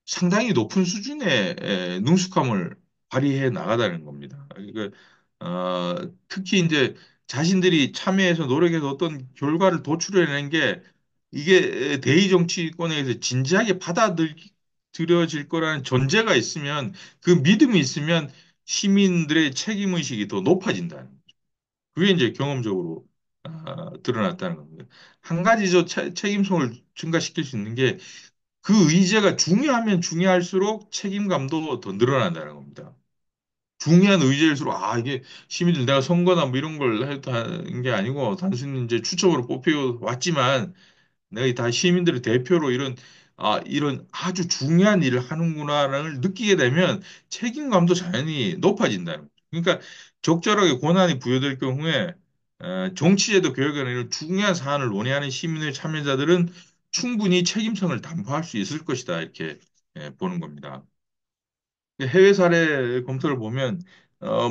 상당히 높은 수준의 능숙함을 발휘해 나가다는 겁니다. 그러니까 특히 이제 자신들이 참여해서 노력해서 어떤 결과를 도출해낸 게 이게 대의 정치권에서 진지하게 받아들여질 거라는 전제가 있으면 그 믿음이 있으면 시민들의 책임 의식이 더 높아진다는 거죠. 그게 이제 경험적으로 드러났다는 겁니다. 한 가지 책임성을 증가시킬 수 있는 게 그 의제가 중요하면 중요할수록 책임감도 더 늘어난다는 겁니다. 중요한 의제일수록 이게 시민들 내가 선거나 뭐 이런 걸 해도 하는 게 아니고 단순히 이제 추첨으로 뽑혀 왔지만 내가 다 시민들의 대표로 이런 아주 중요한 일을 하는구나를 느끼게 되면 책임감도 자연히 높아진다는 거죠. 그러니까 적절하게 권한이 부여될 경우에 정치제도 개혁이나 이런 중요한 사안을 논의하는 시민의 참여자들은 충분히 책임성을 담보할 수 있을 것이다 이렇게 보는 겁니다. 해외 사례 검토를 보면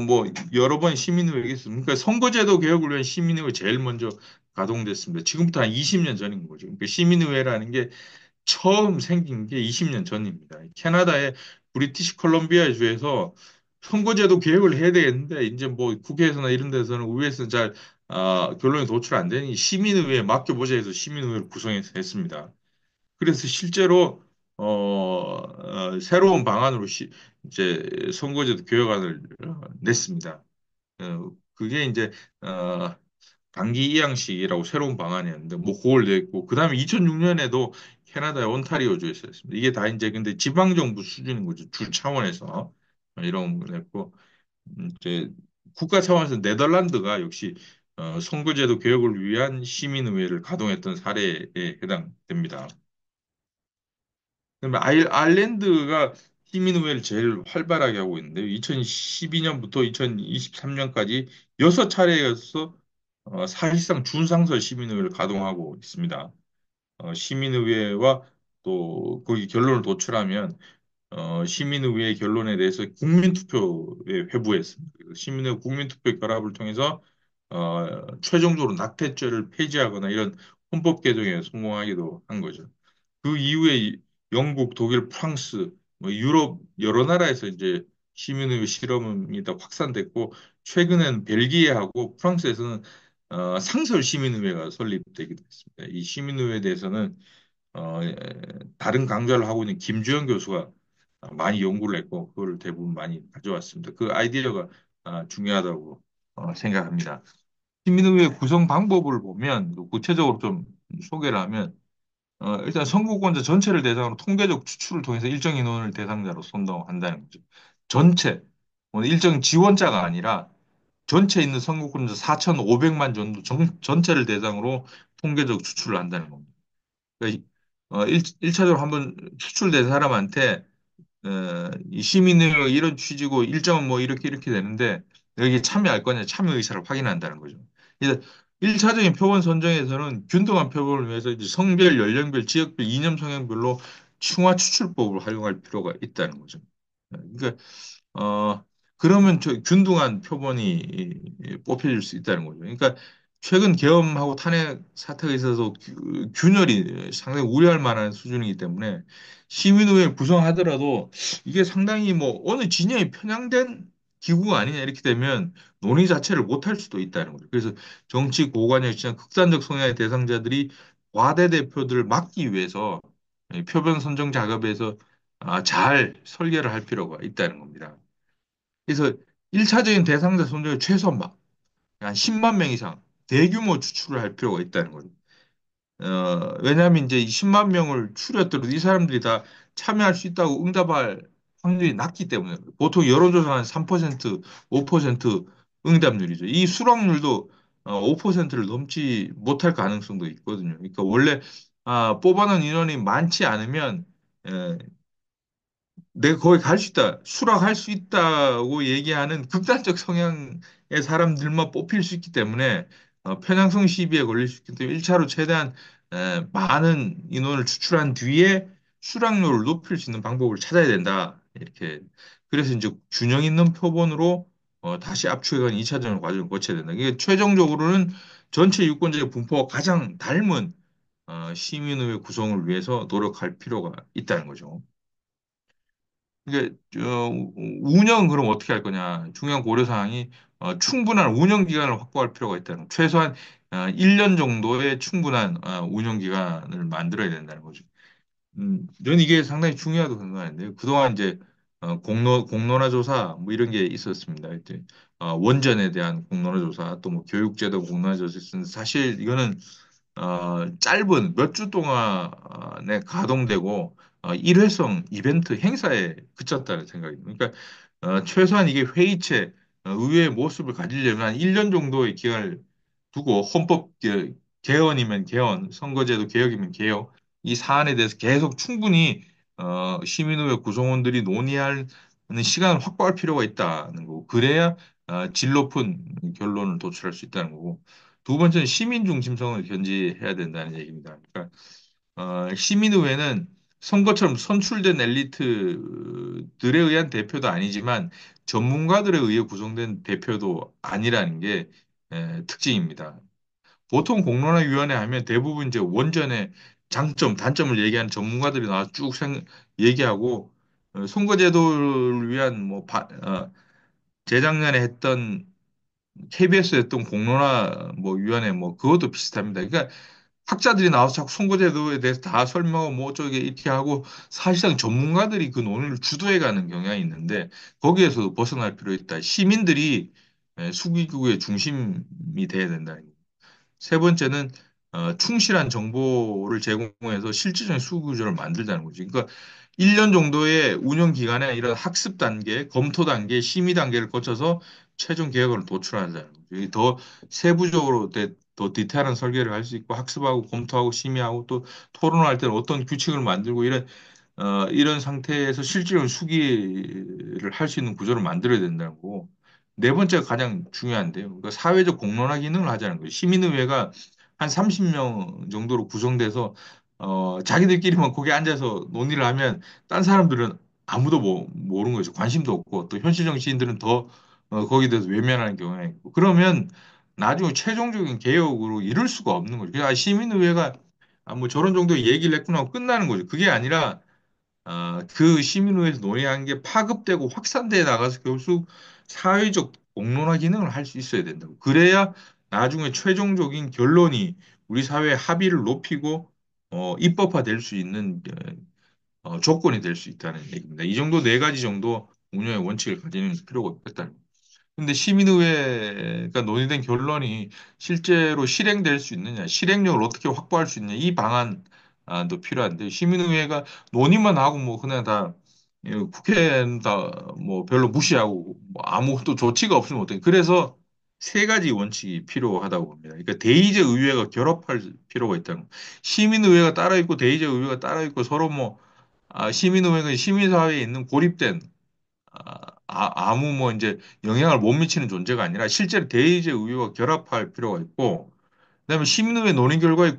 뭐 여러 번 시민의회가 있습니다. 그러니까 선거제도 개혁을 위한 시민의회 제일 먼저 가동됐습니다. 지금부터 한 20년 전인 거죠. 그러니까 시민의회라는 게 처음 생긴 게 20년 전입니다. 캐나다의 브리티시 컬럼비아 주에서 선거제도 개혁을 해야 되겠는데 이제 뭐 국회에서나 이런 데서는 의회에서 잘 결론이 도출 안 되니 시민의회에 맡겨보자 해서 시민의회를 구성했습니다. 그래서 실제로 새로운 방안으로 이제 선거제도 개혁안을 냈습니다. 그게 이제 어, 단기 이양식이라고 새로운 방안이었는데 뭐 그걸 냈고 그다음에 2006년에도 캐나다의 온타리오주에서 했습니다. 이게 다 이제 근데 지방 정부 수준인 거죠. 주 차원에서 이런 걸 냈고 이제 국가 차원에서 네덜란드가 역시 선거제도 개혁을 위한 시민의회를 가동했던 사례에 해당됩니다. 그다음에 아일랜드가 시민의회를 제일 활발하게 하고 있는데요. 2012년부터 2023년까지 6차례에서 사실상 준상설 시민의회를 가동하고 있습니다. 시민의회와 또 거기 결론을 도출하면 시민의회 결론에 대해서 국민투표에 회부했습니다. 그래서 시민의회 국민투표 결합을 통해서 최종적으로 낙태죄를 폐지하거나 이런 헌법 개정에 성공하기도 한 거죠. 그 이후에 영국, 독일, 프랑스, 뭐 유럽 여러 나라에서 이제 시민의회 실험이 더 확산됐고 최근엔 벨기에하고 프랑스에서는 상설 시민의회가 설립되기도 했습니다. 이 시민의회에 대해서는 다른 강좌를 하고 있는 김주영 교수가 많이 연구를 했고, 그걸 대부분 많이 가져왔습니다. 그 아이디어가 중요하다고 생각합니다. 시민의회 구성 방법을 보면, 구체적으로 좀 소개를 하면, 일단 선거권자 전체를 대상으로 통계적 추출을 통해서 일정 인원을 대상자로 선정한다는 거죠. 전체, 뭐 일정 지원자가 아니라 전체 있는 선거권자 4,500만 정도 전체를 대상으로 통계적 추출을 한다는 겁니다. 그러니까 일차적으로 한번 추출된 사람한테 이 시민의 이런 취지고 일정은 뭐 이렇게 되는데 여기에 참여할 거냐 참여 의사를 확인한다는 거죠. 그래서 1차적인 표본 선정에서는 균등한 표본을 위해서 이제 성별, 연령별, 지역별, 이념 성향별로 층화 추출법을 활용할 필요가 있다는 거죠. 그러니까 그러면 저 균등한 표본이 뽑혀질 수 있다는 거죠. 그러니까 최근 계엄하고 탄핵 사태가 있어서 균열이 상당히 우려할 만한 수준이기 때문에 시민의회 구성하더라도 이게 상당히 뭐 어느 진영이 편향된 기구가 아니냐 이렇게 되면 논의 자체를 못할 수도 있다는 거죠. 그래서 정치 고관여 지난 극단적 성향의 대상자들이 과대 대표들을 막기 위해서 이 표본 선정 작업에서 잘 설계를 할 필요가 있다는 겁니다. 그래서 1차적인 대상자 선정을 최소한 막 한 10만 명 이상 대규모 추출을 할 필요가 있다는 거죠. 왜냐하면 이제 이 10만 명을 추렸더라도 이 사람들이 다 참여할 수 있다고 응답할 확률이 낮기 때문에 보통 여론조사 한 3%, 5% 응답률이죠. 이 수락률도 5%를 넘지 못할 가능성도 있거든요. 그러니까 원래 뽑아놓은 인원이 많지 않으면 내가 거기 갈 수 있다, 수락할 수 있다고 얘기하는 극단적 성향의 사람들만 뽑힐 수 있기 때문에 편향성 시비에 걸릴 수 있기 때문에 1차로 최대한 많은 인원을 추출한 뒤에 수락률을 높일 수 있는 방법을 찾아야 된다. 이렇게. 그래서 이제 균형 있는 표본으로 다시 압축해가는 2차전 과정을 거쳐야 된다. 이게 최종적으로는 전체 유권자의 분포가 가장 닮은 시민의회 구성을 위해서 노력할 필요가 있다는 거죠. 이게 운영은 그럼 어떻게 할 거냐? 중요한 고려 사항이 충분한 운영 기간을 확보할 필요가 있다는 거. 최소한 1년 정도의 충분한 운영 기간을 만들어야 된다는 거죠. 저는 이게 상당히 중요하다고 생각하는데요. 그동안 이제 공론화 조사 뭐 이런 게 있었습니다. 이제 원전에 대한 공론화 조사 또 뭐 교육제도 공론화 조사 있었는데 사실 이거는 짧은 몇 주 동안에 가동되고 일회성 이벤트 행사에 그쳤다는 생각입니다. 그러니까 최소한 이게 회의체 의회의 모습을 가지려면 한 1년 정도의 기간을 두고 헌법 개헌이면 개헌, 선거제도 개혁이면 개혁 이 사안에 대해서 계속 충분히 시민의회 구성원들이 논의하는 시간을 확보할 필요가 있다는 거고 그래야 질 높은 결론을 도출할 수 있다는 거고 두 번째는 시민 중심성을 견지해야 된다는 얘기입니다. 그러니까 시민의회는 선거처럼 선출된 엘리트들에 의한 대표도 아니지만 전문가들에 의해 구성된 대표도 아니라는 게 특징입니다. 보통 공론화위원회 하면 대부분 이제 원전의 장점, 단점을 얘기하는 전문가들이 나와서 쭉 얘기하고 선거제도를 위한 재작년에 했던 KBS 했던 공론화 뭐 위원회 뭐 그것도 비슷합니다. 그러니까 학자들이 나와서 자꾸 선거제도에 대해서 다 설명하고 뭐 어쩌게 이렇게 하고 사실상 전문가들이 그 논의를 주도해가는 경향이 있는데 거기에서 벗어날 필요 있다. 시민들이 수기국의 중심이 돼야 된다. 세 번째는 충실한 정보를 제공해서 실질적인 수구 구조를 만들자는 거지. 그러니까 1년 정도의 운영 기간에 이런 학습 단계, 검토 단계, 심의 단계를 거쳐서 최종 계획을 도출하자는 거죠. 이게 더 세부적으로 더 디테일한 설계를 할 수 있고 학습하고 검토하고 심의하고 또 토론할 때는 어떤 규칙을 만들고 이런 상태에서 실질적인 수기를 할 수 있는 구조를 만들어야 된다는 거고. 네 번째가 가장 중요한데요. 그러니까 사회적 공론화 기능을 하자는 거예요. 시민의회가 한 30명 정도로 구성돼서 자기들끼리만 거기 앉아서 논의를 하면 딴 사람들은 아무도 모르는 거죠. 관심도 없고 또 현실 정치인들은 더 거기에 대해서 외면하는 경우가 있고 그러면 나중에 최종적인 개혁으로 이룰 수가 없는 거죠. 그냥 시민의회가 뭐 저런 정도의 얘기를 했구나 하고 끝나는 거죠. 그게 아니라 그 시민의회에서 논의한 게 파급되고 확산돼 나가서 결국 사회적 공론화 기능을 할 수 있어야 된다고. 그래야 나중에 최종적인 결론이 우리 사회의 합의를 높이고 입법화될 수 있는 조건이 될 수 있다는 얘기입니다. 이 정도 네 가지 정도 운영의 원칙을 가지는 필요가 있다는 거죠. 근데 시민의회가 논의된 결론이 실제로 실행될 수 있느냐, 실행력을 어떻게 확보할 수 있느냐, 이 방안도 필요한데, 시민의회가 논의만 하고 뭐 그냥 다 국회는 다 뭐 별로 무시하고 뭐 아무것도 조치가 없으면 어떡해. 그래서 세 가지 원칙이 필요하다고 봅니다. 그러니까 대의제 의회가 결합할 필요가 있다는 거. 시민의회가 따로 있고 대의제 의회가 따로 있고 서로 뭐 시민의회는 시민사회에 있는 고립된 아무 뭐 이제 영향을 못 미치는 존재가 아니라 실제로 대의제 의회와 결합할 필요가 있고, 그다음에 시민의회 논의 결과에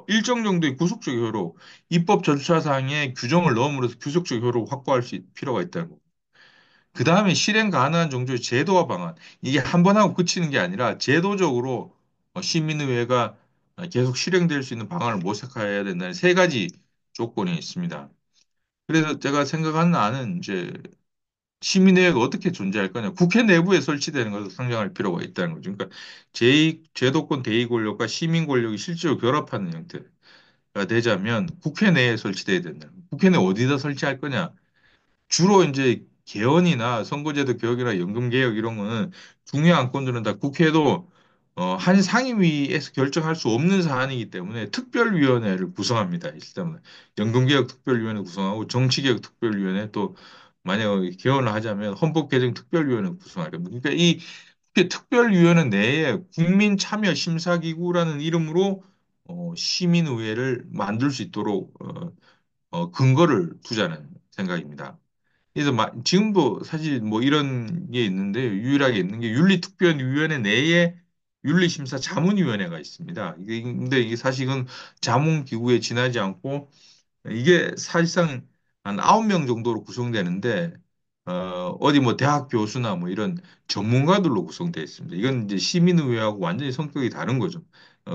일정 정도의 구속적 효로 입법 절차상의 규정을 넣음으로써 구속적 효를 확보할 필요가 있다는 거. 그다음에 실행 가능한 정도의 제도화 방안. 이게 한 번 하고 그치는 게 아니라 제도적으로 시민의회가 계속 실행될 수 있는 방안을 모색해야 된다는 세 가지 조건이 있습니다. 그래서 제가 생각하는 안은 이제 시민회가 어떻게 존재할 거냐. 국회 내부에 설치되는 것을 상정할 필요가 있다는 거죠. 그러니까 제도권 대의 권력과 시민 권력이 실제로 결합하는 형태가 되자면 국회 내에 설치돼야 된다. 국회 내 어디다 설치할 거냐. 주로 이제 개헌이나 선거제도 개혁이나 연금 개혁 이런 거는 중요한 안건들은 다 국회도 한 상임위에서 결정할 수 없는 사안이기 때문에 특별위원회를 구성합니다. 일단 연금개혁 특별위원회 구성하고 정치개혁 특별위원회 또 만약 개헌을 하자면 헌법개정 특별위원회 구성하게 됩니다. 그러니까 이 국회 특별위원회 내에 국민참여심사기구라는 이름으로 시민의회를 만들 수 있도록 근거를 두자는 생각입니다. 그래서 지금도 사실 뭐 이런 게 있는데 유일하게 있는 게 윤리특별위원회 내에 윤리심사 자문위원회가 있습니다. 근데 이게 사실은 자문기구에 지나지 않고 이게 사실상 한 9명 정도로 구성되는데 어디 뭐 대학 교수나 뭐 이런 전문가들로 구성되어 있습니다. 이건 이제 시민의회하고 완전히 성격이 다른 거죠.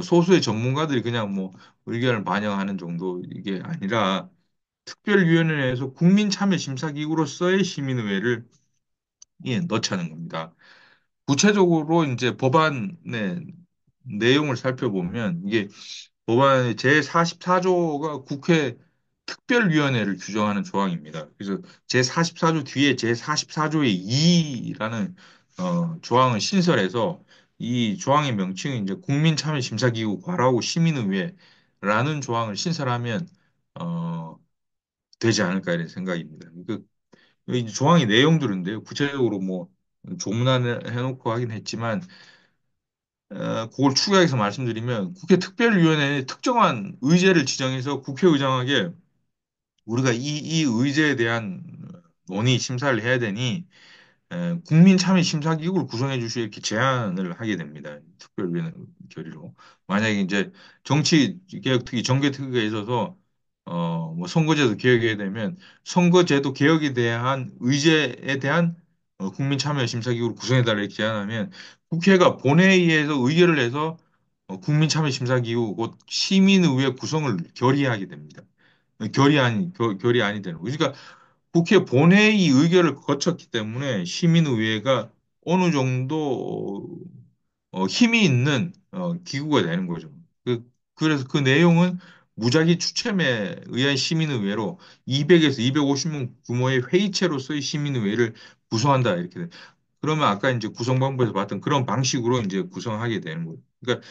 소수의 전문가들이 그냥 뭐 의견을 반영하는 정도 이게 아니라 특별위원회에서 국민참여심사기구로서의 시민의회를 넣자는 겁니다. 구체적으로 이제 법안의 내용을 살펴보면 이게 법안의 제44조가 국회 특별위원회를 규정하는 조항입니다. 그래서 제44조 뒤에 제44조의 2라는 조항을 신설해서 이 조항의 명칭은 이제 국민참여심사기구 과라고 시민의회라는 조항을 신설하면 어, 되지 않을까 이런 생각입니다. 이 조항의 내용들인데요. 구체적으로 뭐 조문안을 해놓고 하긴 했지만 그걸 추가해서 말씀드리면 국회 특별위원회에 특정한 의제를 지정해서 국회의장에게 우리가 이 의제에 대한 논의 심사를 해야 되니 국민참여심사기구를 구성해 주시오 이렇게 제안을 하게 됩니다. 특별위원회 결의로. 만약에 이제 정치개혁특위, 정개특위가 있어서 뭐 선거제도 개혁해야 되면 선거제도 개혁에 대한 의제에 대한 국민참여심사기구를 구성해달라 이렇게 제안하면 국회가 본회의에서 의결을 해서 국민참여심사기구 곧 시민의회 구성을 결의하게 됩니다. 결의안이 되는 거죠. 그러니까 국회 본회의 의결을 거쳤기 때문에 시민의회가 어느 정도 힘이 있는 기구가 되는 거죠. 그래서 그 내용은 무작위 추첨에 의한 시민의회로 200에서 250명 규모의 회의체로서의 시민의회를 구성한다 이렇게 돼. 그러면 아까 이제 구성 방법에서 봤던 그런 방식으로 이제 구성하게 되는 거예요. 그러니까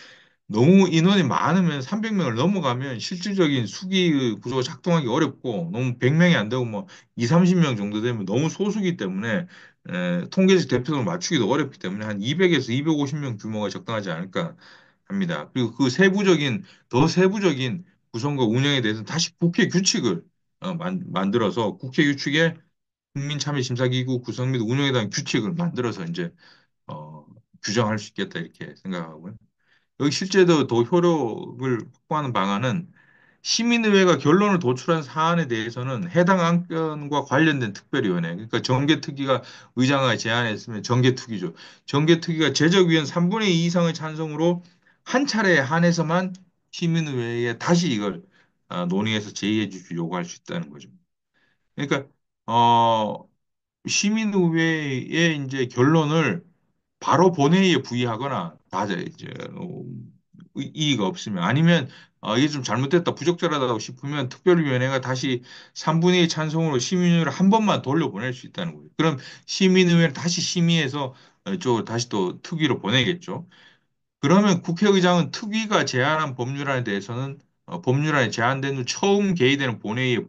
너무 인원이 많으면 300명을 넘어가면 실질적인 수기 구조가 작동하기 어렵고 너무 100명이 안 되고 뭐 2, 30명 정도 되면 너무 소수기 때문에 통계적 대표성을 맞추기도 어렵기 때문에 한 200에서 250명 규모가 적당하지 않을까 합니다. 그리고 더 세부적인 구성과 운영에 대해서 다시 국회 규칙을 만들어서 국회 규칙에 국민참여심사기구 구성 및 운영에 대한 규칙을 만들어서 이제 어, 규정할 수 있겠다 이렇게 생각하고요. 여기 실제로 더 효력을 확보하는 방안은 시민의회가 결론을 도출한 사안에 대해서는 해당 안건과 관련된 특별위원회, 그러니까 정개특위가 의장을 제안했으면 정개특위죠. 정개특위가 제적위원 3분의 2 이상의 찬성으로 한 차례에 한해서만 시민의회에 다시 이걸 논의해서 제의해 주시 요구할 수 있다는 거죠. 그러니까 시민의회의 이제 결론을 바로 본회의에 부의하거나 이제 이의가 없으면 아니면 이게 좀 잘못됐다, 부적절하다고 싶으면 특별위원회가 다시 3분의 2 찬성으로 심의를 한 번만 돌려보낼 수 있다는 거예요. 그럼 시민의회를 다시 심의해서 다시 또 특위로 보내겠죠. 그러면 국회의장은 특위가 제안한 법률안에 대해서는 법률안에 제안된 후 처음 개의되는 본회의에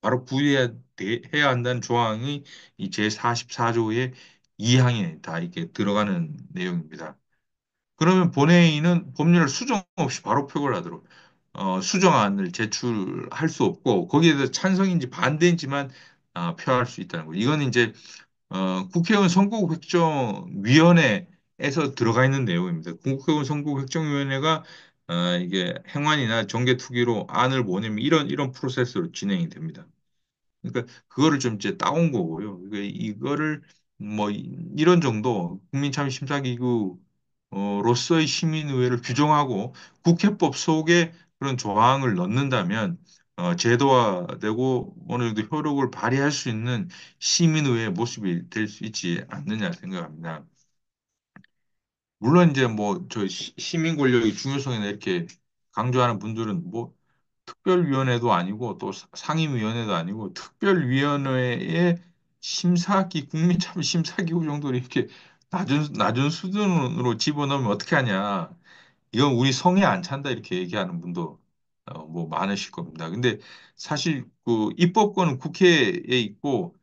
바로 해야 한다는 조항이 이 제44조의 2항에 다 이렇게 들어가는 내용입니다. 그러면 본회의는 법률을 수정 없이 바로 표결하도록 수정안을 제출할 수 없고 거기에 대해서 찬성인지 반대인지만 표할 수 있다는 거예요. 이건 이제 국회의원 선거국획정위원회에서 들어가 있는 내용입니다. 국회의원 선거국획정위원회가 이게 행안이나 정개특위로 안을 보내면 이런 프로세스로 진행이 됩니다. 그러니까 그거를 좀 이제 따온 거고요. 이거를 뭐 이런 정도 국민참여심사기구로서의 시민의회를 규정하고 국회법 속에 그런 조항을 넣는다면 제도화되고 어느 정도 효력을 발휘할 수 있는 시민의회의 모습이 될 수 있지 않느냐 생각합니다. 물론 이제 뭐 저 시민 권력의 중요성이나 이렇게 강조하는 분들은 뭐 특별위원회도 아니고 또 상임위원회도 아니고 특별위원회의 국민참여 심사기구 정도로 이렇게 낮은 수준으로 집어넣으면 어떻게 하냐. 이건 우리 성에 안 찬다 이렇게 얘기하는 분도 뭐 많으실 겁니다. 근데 사실 그 입법권은 국회에 있고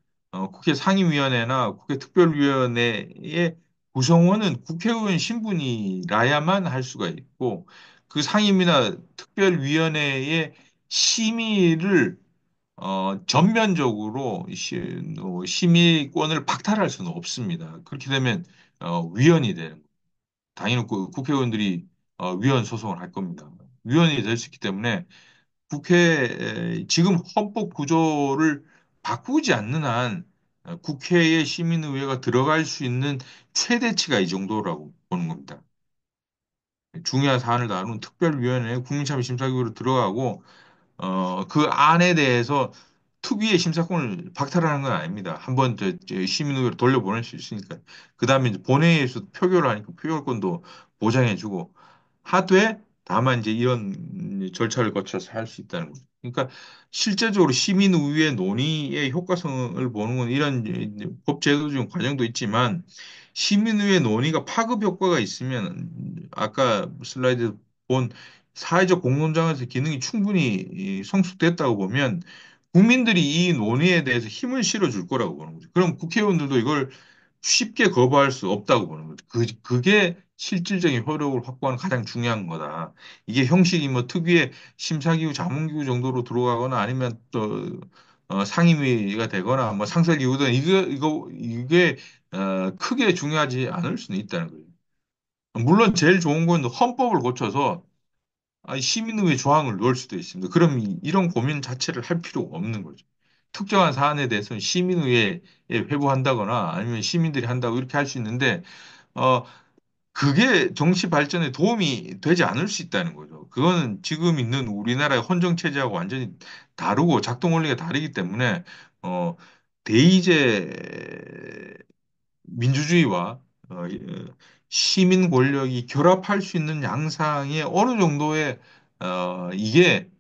국회 상임위원회나 국회 특별위원회의 구성원은 국회의원 신분이라야만 할 수가 있고 그 상임이나 특별위원회의 심의를 전면적으로 심의권을 박탈할 수는 없습니다. 그렇게 되면 위헌이 되는 거예요. 당연히 국회의원들이 위헌 소송을 할 겁니다. 위헌이 될 수 있기 때문에 지금 헌법 구조를 바꾸지 않는 한 국회에 시민의회가 들어갈 수 있는 최대치가 이 정도라고 보는 겁니다. 중요한 사안을 다루는 특별위원회 국민참여심사기구로 들어가고 그 안에 대해서 특위의 심사권을 박탈하는 건 아닙니다. 한번 저 시민의회로 돌려보낼 수 있으니까. 그 다음에 이제 본회의에서 표결을 하니까 표결권도 보장해주고 하되 다만 이제 이런 절차를 거쳐서 할 수 있다는 거죠. 그러니까 실제적으로 시민의회 논의의 효과성을 보는 건 이런 이제 법 제도적 과정도 있지만 시민의회 논의가 파급 효과가 있으면 아까 슬라이드 본 사회적 공론장에서 기능이 충분히 성숙됐다고 보면 국민들이 이 논의에 대해서 힘을 실어줄 거라고 보는 거죠. 그럼 국회의원들도 이걸 쉽게 거부할 수 없다고 보는 거죠. 그게 실질적인 효력을 확보하는 가장 중요한 거다. 이게 형식이 뭐 특유의 심사기구, 자문기구 정도로 들어가거나 아니면 또 상임위가 되거나 뭐 상설기구든 이게 크게 중요하지 않을 수는 있다는 거예요. 물론 제일 좋은 건 헌법을 고쳐서 시민의회 조항을 넣을 수도 있습니다. 그럼 이런 고민 자체를 할 필요가 없는 거죠. 특정한 사안에 대해서는 시민의회에 회부한다거나 아니면 시민들이 한다고 이렇게 할 수 있는데, 어, 그게 정치 발전에 도움이 되지 않을 수 있다는 거죠. 그거는 지금 있는 우리나라의 헌정 체제하고 완전히 다르고 작동 원리가 다르기 때문에, 대의제 민주주의와 시민 권력이 결합할 수 있는 양상의 어느 정도의 이게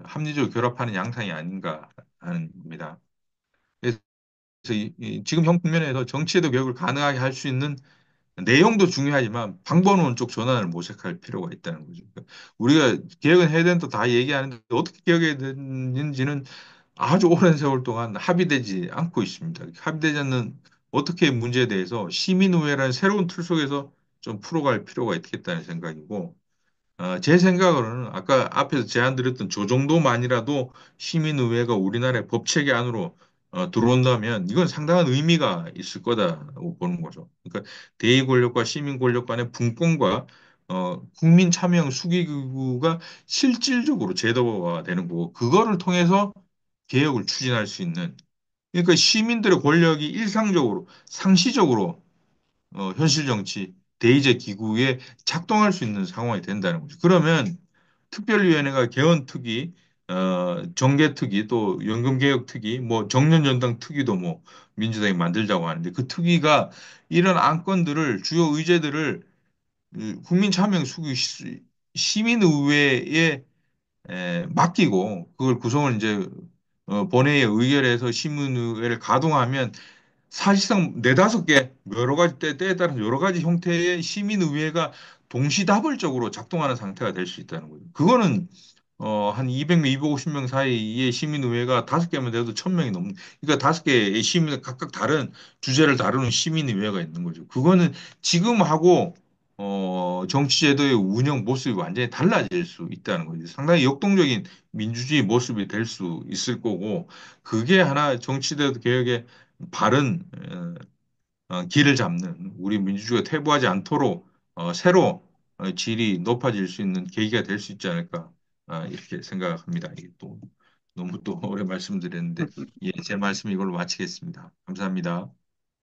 합리적으로 결합하는 양상이 아닌가 하는 겁니다. 그래서 지금 형 국면에서 정치에도 개혁을 가능하게 할 수 있는 내용도 중요하지만 방법론 쪽 전환을 모색할 필요가 있다는 거죠. 그러니까 우리가 개혁은 해야 된다 다 얘기하는데 어떻게 개혁해야 되는지는 아주 오랜 세월 동안 합의되지 않고 있습니다. 합의되지 않는 어떻게 문제에 대해서 시민의회라는 새로운 틀 속에서 좀 풀어갈 필요가 있겠다는 생각이고 제 생각으로는 아까 앞에서 제안드렸던 저 정도만이라도 시민의회가 우리나라의 법체계 안으로 들어온다면 이건 상당한 의미가 있을 거다라고 보는 거죠. 그러니까 대의 권력과 시민 권력 간의 분권과 국민 참여형 수기구가 실질적으로 제도화가 되는 거고 그거를 통해서 개혁을 추진할 수 있는 그러니까 시민들의 권력이 일상적으로 상시적으로 현실 정치, 대의제 기구에 작동할 수 있는 상황이 된다는 거죠. 그러면 특별위원회가 개헌특위, 정개특위, 또 연금개혁특위, 뭐 정년연당 특위도 뭐 민주당이 만들자고 하는데 그 특위가 이런 안건들을 주요 의제들을 국민 참여 시민의회에 맡기고 그걸 구성을 이제 본회의에 의결해서 시민의회를 가동하면 사실상 네다섯 개 여러 가지 때에 따라서 여러 가지 형태의 시민의회가 동시다발적으로 작동하는 상태가 될 수 있다는 거죠. 그거는 한 200명, 250명 사이의 시민의회가 다섯 개면 돼도 1000명이 넘는, 그러니까 다섯 개의 시민, 각각 다른 주제를 다루는 시민의회가 있는 거죠. 그거는 지금하고, 정치제도의 운영 모습이 완전히 달라질 수 있다는 거죠. 상당히 역동적인 민주주의 모습이 될 수 있을 거고, 그게 하나 정치제도 개혁의 바른, 길을 잡는 우리 민주주의가 퇴보하지 않도록 새로 질이 높아질 수 있는 계기가 될 수 있지 않을까 이렇게 생각합니다. 이게 또 너무 또 오래 말씀드렸는데 예, 제 말씀 이걸로 마치겠습니다. 감사합니다.